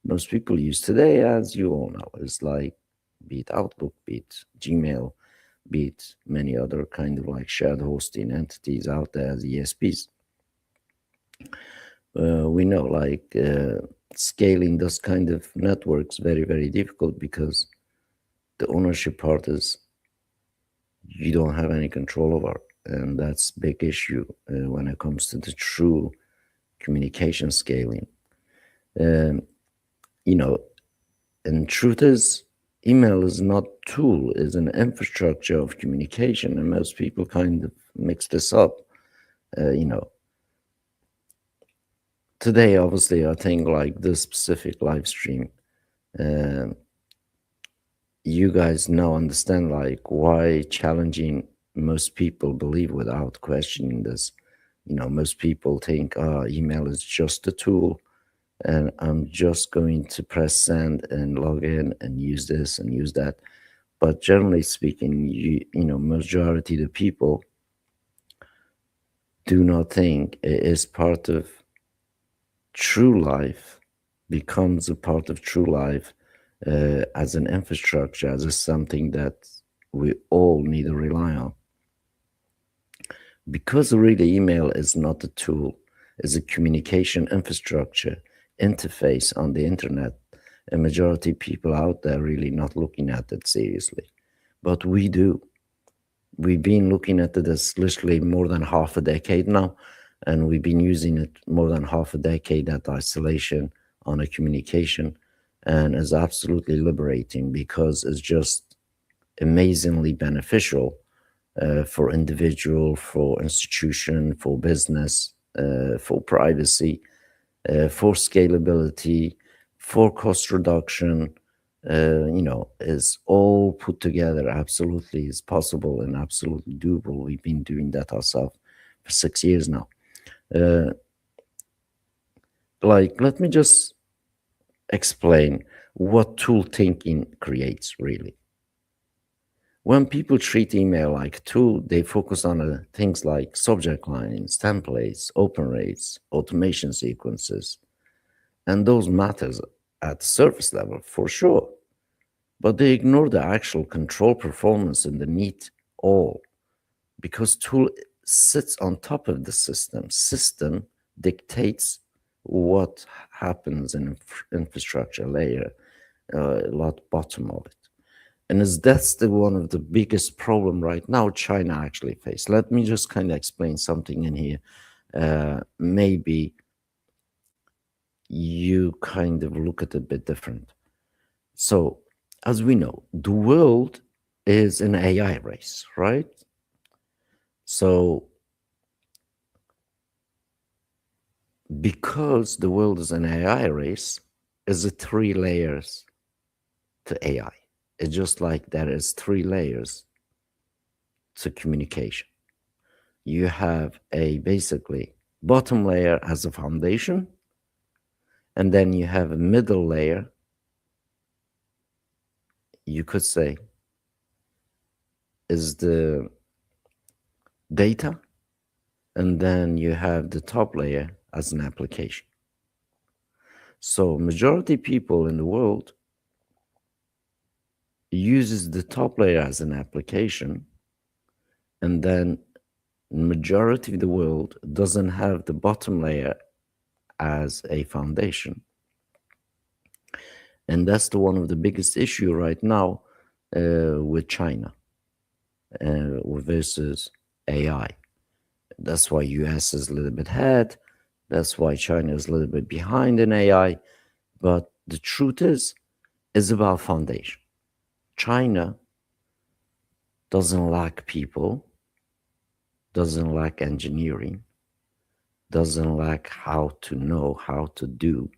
most people use today, as you all know, is like be it Outlook, be it Gmail, be it many other kind of like shared hosting entities out there as ESPs. We know like scaling those kind of networks very, very difficult because the ownership part is you don't have any control over, and that's big issue when it comes to the true communication scaling. And truth is, email is not tool, is an infrastructure of communication, and most people kind of mix this up. Today, obviously, I think like this specific live stream, you guys now understand like why challenging most people believe without questioning this. Most people think email is just a tool and I'm just going to press send and log in and use this and use that. But generally speaking, majority of the people do not think it is part of true life, becomes a part of true life as an infrastructure, as something that we all need to rely on. Because really email is not a tool, it's a communication infrastructure interface on the internet. A majority of people out there really not looking at it seriously. But we do. We've been looking at it as literally more than half a decade now, and we've been using it more than half a decade at isolation on a communication and is absolutely liberating because it's just amazingly beneficial for individual, for institution, for business, for privacy, for scalability, for cost reduction. Is all put together. Absolutely is possible and absolutely doable. We've been doing that ourselves for 6 years now. Uh, Let me just explain what tool thinking creates really. When people treat email like a tool, they focus on things like subject lines, templates, open rates, automation sequences, and those matters at the surface level for sure. But they ignore the actual control performance underneath all because tool sits on top of the system. System dictates what happens in infrastructure layer, a lot bottom of it. And as that's the one of the biggest problem right now China actually face. Let me just kind of explain something in here. Maybe you kind of look at it a bit different. So, as we know, the world is an AI race, right? So, because the world is an AI race, is it three layers to AI. It's just like there is three layers to communication. You have a basically bottom layer as a foundation, and then you have a middle layer, you could say, is the data, and then you have the top layer as an application. So majority people in the world uses the top layer as an application, and then majority of the world doesn't have the bottom layer as a foundation. And that's the one of the biggest issue right now with China versus AI. That's why US is a little bit ahead. That's why China is a little bit behind in AI. But the truth is about foundation. China doesn't lack people, doesn't lack engineering, doesn't lack how to know how to do,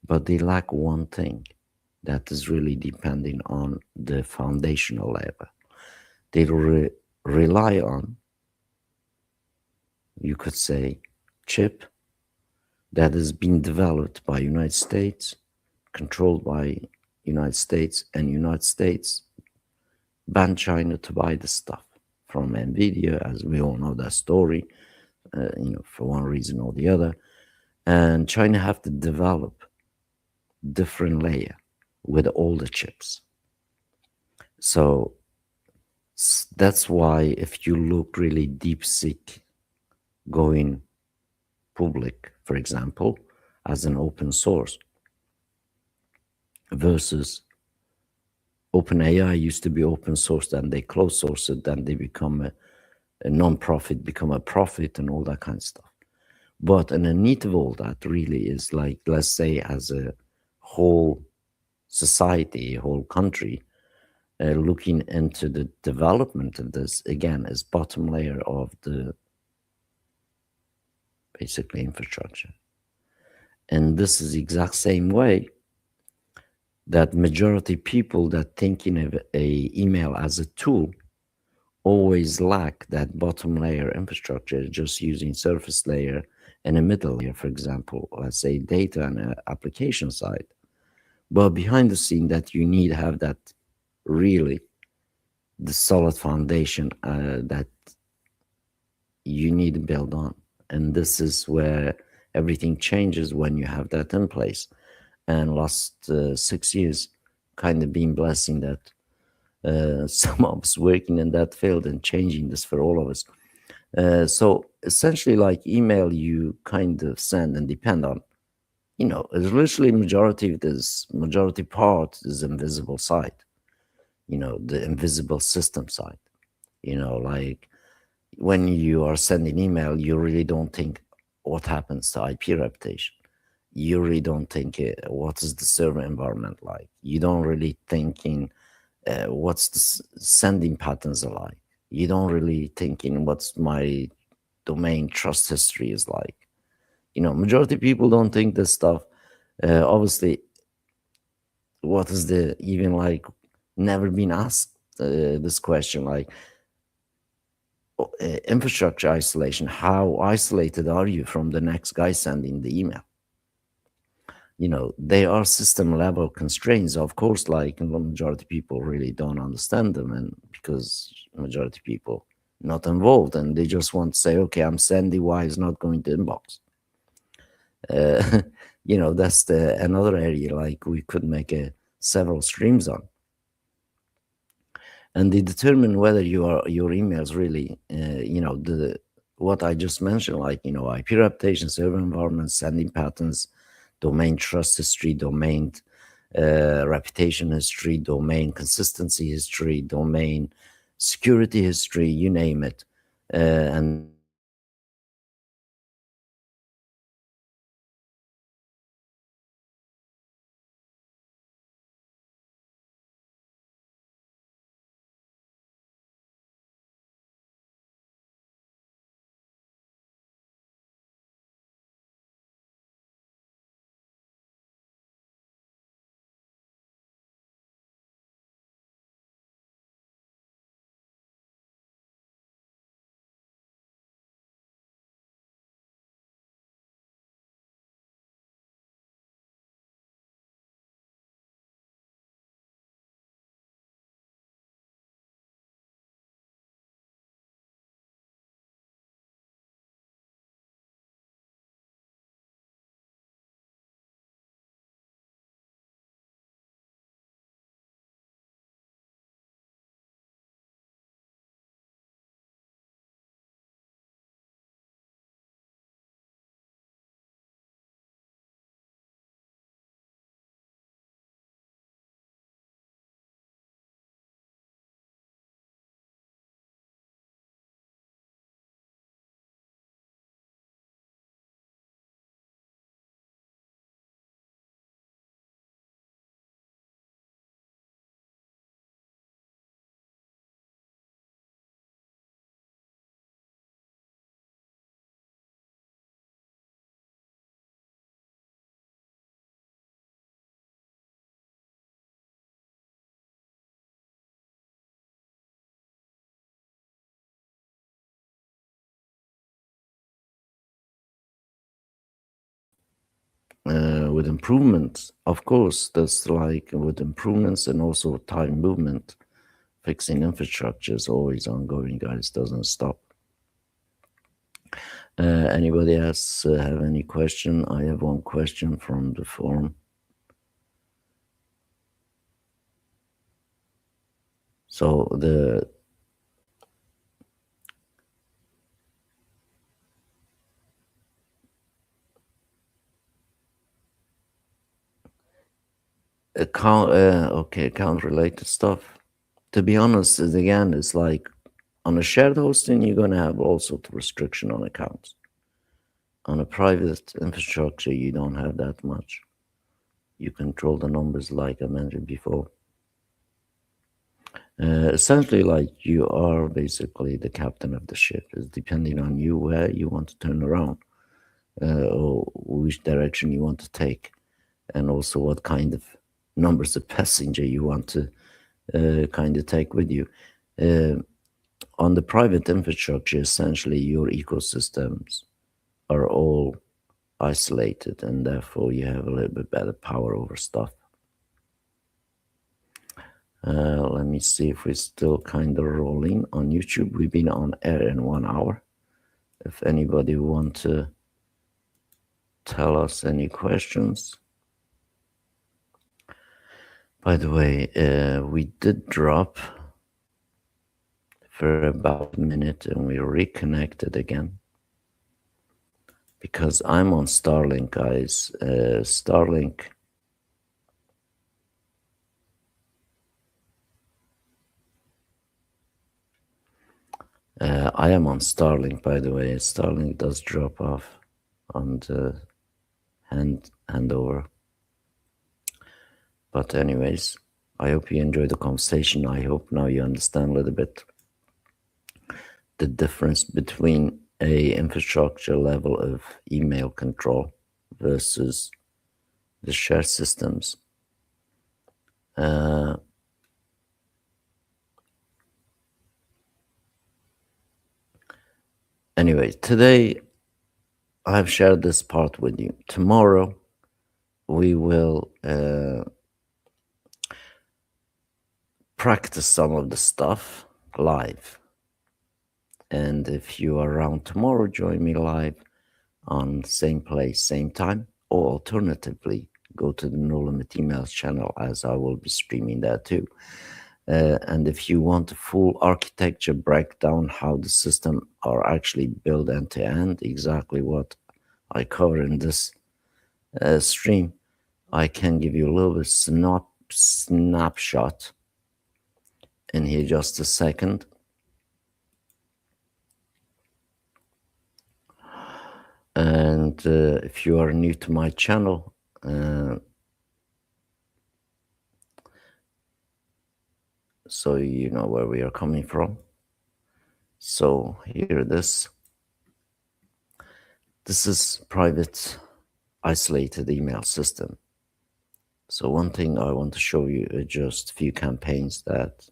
but they lack one thing that is really depending on the foundational level. They rely on, you could say, chip that is being developed by United States, controlled by United States, and United States ban China to buy the stuff from NVIDIA, as we all know that story, for one reason or the other. And China have to develop different layer with all the chips. So that's why if you look really deep seek going public, for example, as an open source versus OpenAI used to be open source, then they close source it, then they become a non-profit, become a profit and all that kind of stuff. But underneath of all that really is like, let's say as a whole society, a whole country, looking into the development of this, again, is bottom layer of the basically infrastructure. And this is the exact same way that majority people that thinking of a email as a tool always lack that bottom layer infrastructure, just using surface layer and a middle layer, for example, let's say data and application side. But behind the scene that you need to have that really the solid foundation that you need to build on. And this is where everything changes when you have that in place. And last 6 years kind of been blessing that some of us working in that field and changing this for all of us. So essentially like email you kind of send and depend on, it's literally majority part is invisible side, the invisible system side, like when you are sending email, you really don't think what happens to IP reputation. you really don't think what is the server environment like. You don't really thinking what's the sending patterns are like. You don't really thinking what's my domain trust history is like. Majority of people don't think this stuff. Obviously, what is the even like never been asked this question like infrastructure isolation. How isolated are you from the next guy sending the email? They are system level constraints, of course. Like the majority of people really don't understand them, and because majority of people not involved, and they just want to say, okay, I'm sending, why is not going to inbox. uh, that's the another area like we could make several streams on, and they determine whether your emails really the what I just mentioned, like IP reputation, server environment, sending patterns, domain trust history, domain reputation history, domain consistency history, domain security history, you name it. And then they determine whether with improvements, of course, that's like with improvements and also time movement. Fixing infrastructure is always ongoing, guys, doesn't stop. Anybody else have any question? I have one question from the forum. So the account, okay, account related stuff. To be honest, again, it's like on a shared hosting, you're gonna have all sorts of restriction on accounts. On a private infrastructure, you don't have that much. You control the numbers, like I mentioned before. Essentially, like you are basically the captain of the ship. It's depending on you where you want to turn around, or which direction you want to take, and also what kind of numbers of passenger you want to kind of take with you. On the private infrastructure, essentially your ecosystems are all isolated, and therefore you have a little bit better power over stuff. Let me see if we're still kind of rolling on YouTube. We've been on air in 1 hour. If anybody want to tell us any questions. By the way, we did drop for about a minute and we reconnected again because I'm on Starlink, guys. Starlink. I am on Starlink, by the way. Starlink does drop off on the hand over. But anyways, I hope you enjoyed the conversation. I hope now you understand a little bit the difference between a infrastructure level of email control versus the shared systems. Anyway, today I've shared this part with you. Tomorrow we will practice some of the stuff live. And if you are around tomorrow, join me live on the same place, same time, or alternatively, go to the No Limit Emails channel, as I will be streaming there too. And if you want a full architecture breakdown, how the system are actually built end to end, exactly what I cover in this stream, I can give you a little bit snapshot in here just a second. And if you are new to my channel, so you know where we are coming from. So here it is. This is private isolated email system. So one thing I want to show you is just a few campaigns that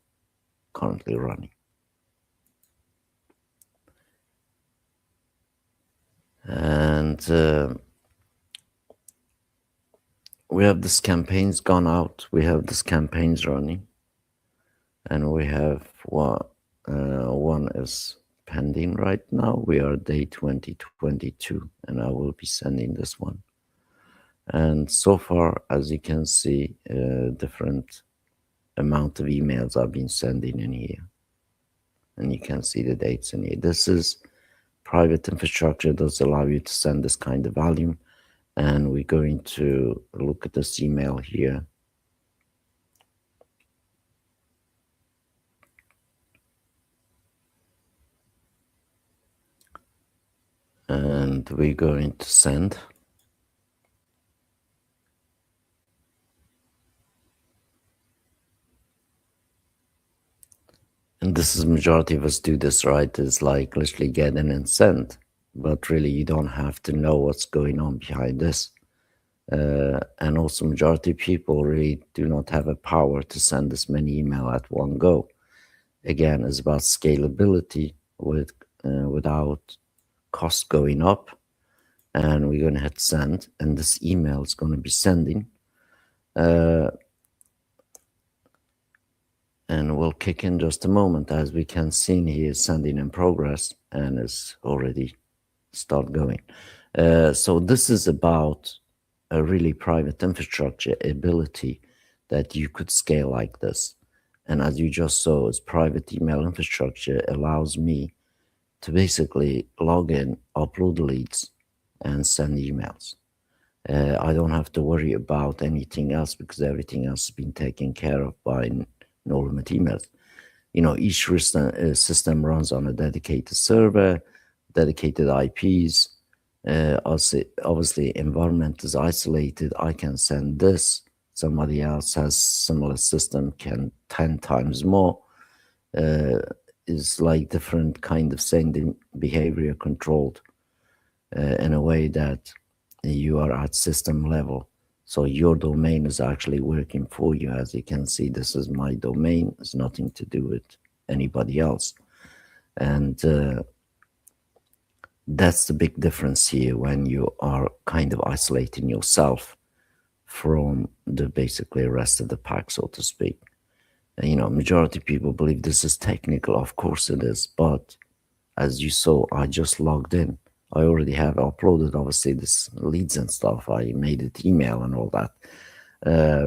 currently running. And we have this campaigns gone out, we have this campaigns running, and we have one is pending right now. We are day 2022, and I will be sending this one. And so far, as you can see, different amount of emails I've been sending in here, and you can see the dates in here. This is private infrastructure, does allow you to send this kind of volume, and we're going to look at this email here. And we're going to send. And this is majority of us do this, right? It's like literally get in and send, but really you don't have to know what's going on behind this. And also majority of people really do not have a power to send this many email at one go. Again, it's about scalability without cost going up. And we're going to hit send, and this email is going to be sending. And we'll kick in just a moment. As we can see here, sending in progress, and it's already start going. So this is about a really private infrastructure ability that you could scale like this. And as you just saw, it's private email infrastructure allows me to basically log in, upload leads, and send emails. I don't have to worry about anything else because everything else has been taken care of by No Limit Emails. You know, each system runs on a dedicated server, dedicated IPs. Obviously, environment is isolated. I can send this. Somebody else has similar system, can 10 times more. Is like different kind of sending behavior controlled in a way that you are at system level. So your domain is actually working for you. As you can see, this is my domain. It's nothing to do with anybody else. And that's the big difference here when you are kind of isolating yourself from the basically rest of the pack, so to speak. And, you know, majority of people believe this is technical. Of course it is. But as you saw, I just logged in. I already have uploaded, obviously, this leads and stuff. I made it email and all that.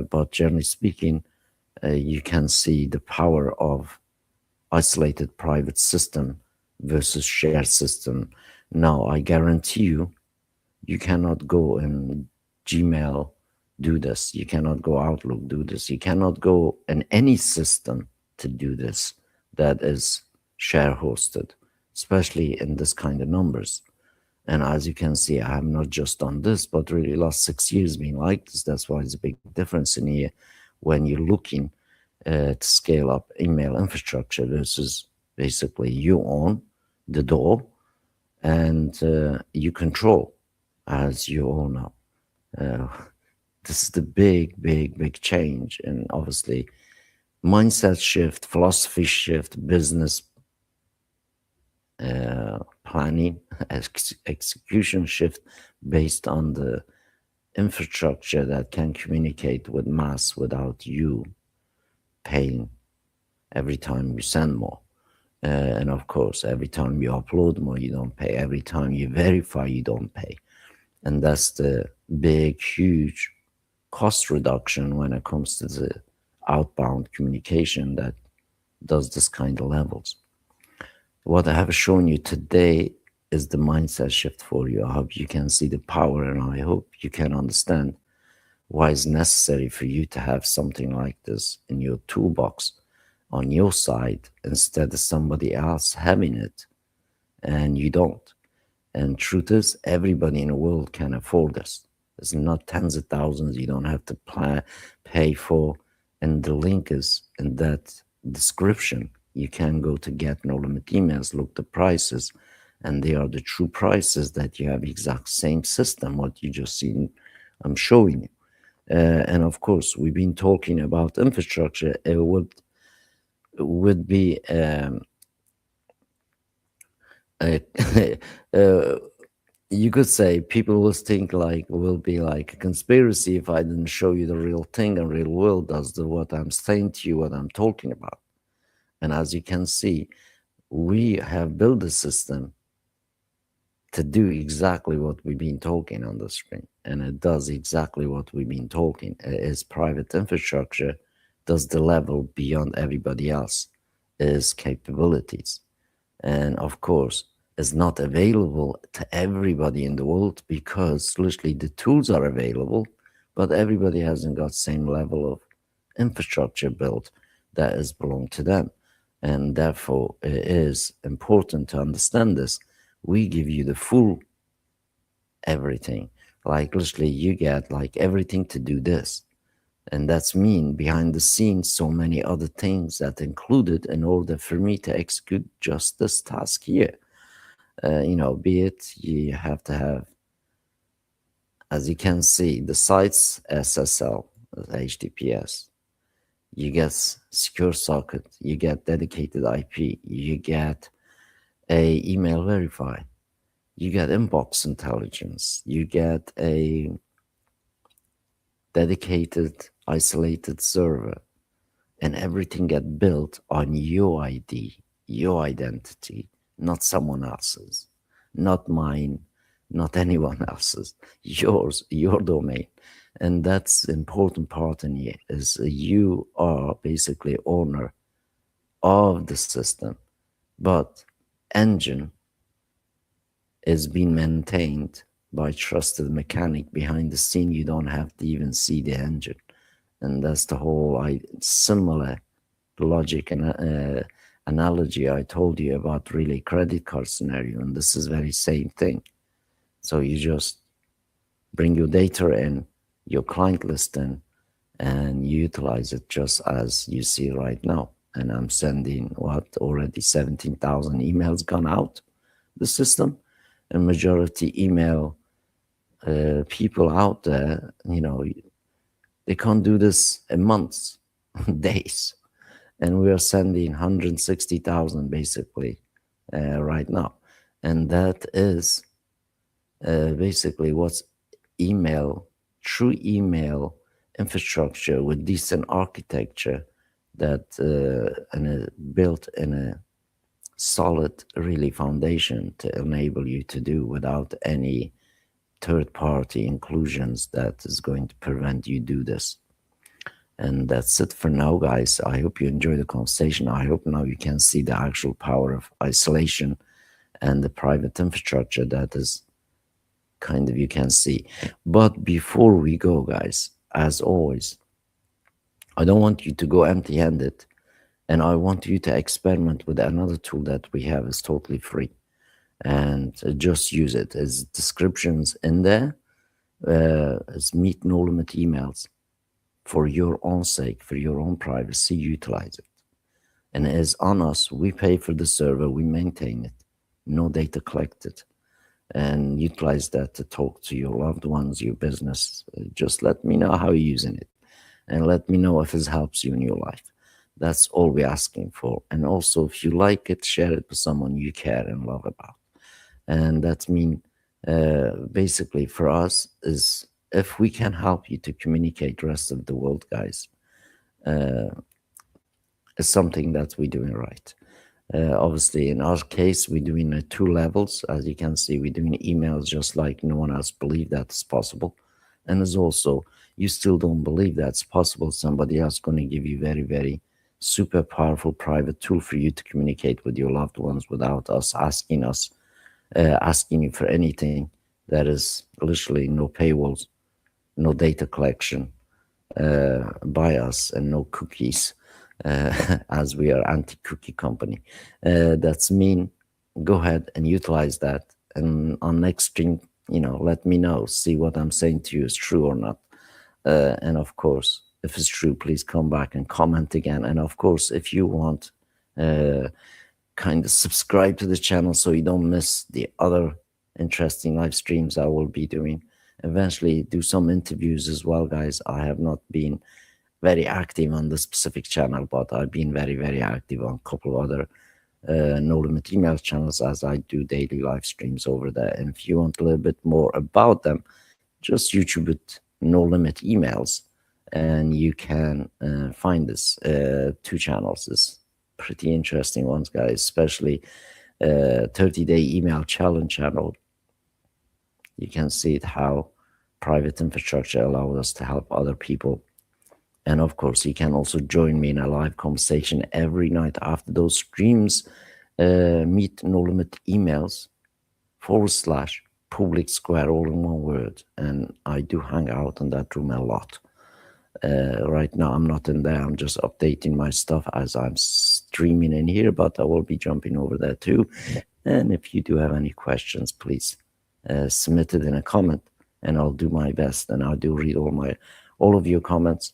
But generally speaking, you can see the power of isolated private system versus shared system. Now, I guarantee you, you cannot go in Gmail do this. You cannot go Outlook do this. You cannot go in any system to do this that is share hosted, especially in this kind of numbers. And as you can see, I have not just done this, but really last 6 years been like this. That's why it's a big difference in here when you're looking to scale up email infrastructure versus basically you own the door and you control, as you all know. Uh, this is the big change. And obviously, mindset shift, philosophy shift, business planning, execution shift based on the infrastructure that can communicate with mass without you paying every time you send more. And of course, every time you upload more, you don't pay. Every time you verify, you don't pay. And that's the big, huge cost reduction when it comes to the outbound communication that does this kind of levels. What I have shown you today is the mindset shift for you. I hope you can see the power, and I hope you can understand why it's necessary for you to have something like this in your toolbox on your side instead of somebody else having it and you don't. And truth is, everybody in the world can afford this. It's not tens of thousands you don't have to pay for. And the link is in that description. You can go to get no limit emails, look the prices, and they are the true prices that you have exact same system, what you just seen I'm showing you. And of course, we've been talking about infrastructure. It would be uh, you could say people will think like will be like a conspiracy if I didn't show you the real thing and real world does the what I'm saying to you, what I'm talking about. And as you can see, we have built a system to do exactly what we've been talking on the screen. And it does exactly what we've been talking. It is private infrastructure, does the level beyond everybody else, is capabilities. And of course, is not available to everybody in the world because literally the tools are available, but everybody hasn't got same level of infrastructure built that is belong to them. And therefore, it is important to understand this. We give you the full everything. Like literally, you get like everything to do this. And that's mean behind the scenes, so many other things that included in order for me to execute just this task here. Be it you have to have, as you can see, the sites SSL, HTTPS. You get secure socket, you get dedicated IP, you get a email verify, you get inbox intelligence, you get a dedicated isolated server, and everything get built on your ID, your identity, not someone else's, not mine, not anyone else's, yours, your domain. And that's the important part in here is you are basically owner of the system, but engine is being maintained by trusted mechanic behind the scene. You don't have to even see the engine. And that's the whole similar logic and analogy I told you about really credit card scenario. And this is very same thing. So you just bring your data in, your client list in, and you utilize it just as you see right now. And I'm sending already 17,000 emails gone out the system, and majority email people out there, they can't do this in months, days. And we are sending 160,000 basically right now. And that is basically what's true email infrastructure with decent architecture that built in a solid really foundation to enable you to do without any third-party inclusions that is going to prevent you do this. And that's it for now, guys. I hope you enjoy the conversation. I hope now you can see the actual power of isolation and the private infrastructure that is kind of you can see. But before we go, guys, as always, I don't want you to go empty-handed, and I want you to experiment with another tool that we have is totally free. and just use it as descriptions in there, as meet no limit emails for your own sake, for your own privacy. Utilize it. And as on us, we pay for the server, we maintain it, no data collected, and utilize that to talk to your loved ones, your business. Just let me know how you're using it, and let me know if it helps you in your life. That's all we're asking for. And also, if you like it, share it with someone you care and love about. And that mean basically for us is, if we can help you to communicate the rest of the world, guys, is something that we're doing right. Obviously, in our case, we're doing 2 levels. As you can see, we're doing emails just like no one else believe that's possible. And there's also, you still don't believe that's possible, somebody else going to give you very, very super powerful private tool for you to communicate with your loved ones without asking you for anything. That is literally no paywalls, no data collection by us, and no cookies, as we are anti-cookie company. That's mean. Go ahead and utilize that. And on next stream, let me know, see what I'm saying to you is true or not. And of course, if it's true, please come back and comment again. And of course, if you want, kind of subscribe to the channel so you don't miss the other interesting live streams I will be doing. Eventually do some interviews as well, guys. I have not been very active on the specific channel, but I've been very, very active on a couple of other no limit email channels, as I do daily live streams over there. And if you want a little bit more about them, just YouTube it, no limit emails, and you can find this 2 channels. Is pretty interesting ones, guys, especially 30-day email challenge channel. You can see it, how private infrastructure allows us to help other people. And of course, you can also join me in a live conversation every night after those streams. Meet no limit emails / public square, all in one word. And I do hang out in that room a lot. Right now, I'm not in there. I'm just updating my stuff as I'm streaming in here, but I will be jumping over there too. And if you do have any questions, please submit it in a comment, and I'll do my best. And I'll do read all of your comments.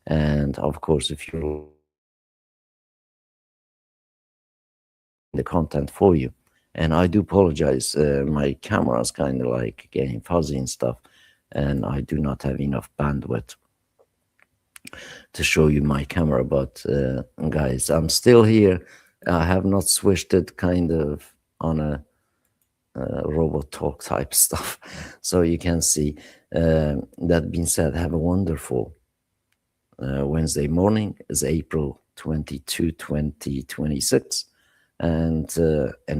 And of course, if you the content for you. And I do apologize, my camera is kind of like getting fuzzy and stuff, and I do not have enough bandwidth to show you my camera. But guys, I'm still here. I have not switched it kind of on a robot talk type stuff, so you can see. That being said, have a wonderful Wednesday morning. Is April 22, 2026, and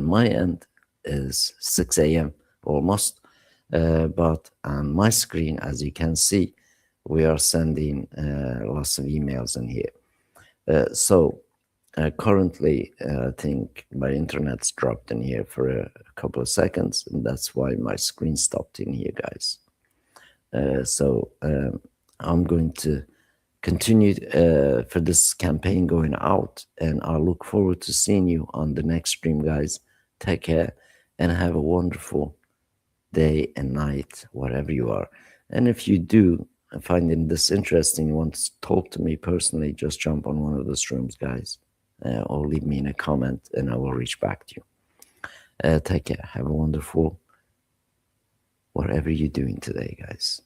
my end is 6 a.m. almost, but on my screen, as you can see, we are sending lots of emails in here. So currently, I think my internet's dropped in here for a couple of seconds, and that's why my screen stopped in here, guys. So I'm going to continue for this campaign going out, and I look forward to seeing you on the next stream, guys. Take care and have a wonderful day and night, wherever you are. And if you do finding this interesting, you want to talk to me personally, just jump on one of those rooms, guys, or leave me in a comment, and I will reach back to you. Take care. Have a wonderful whatever you're doing today, guys.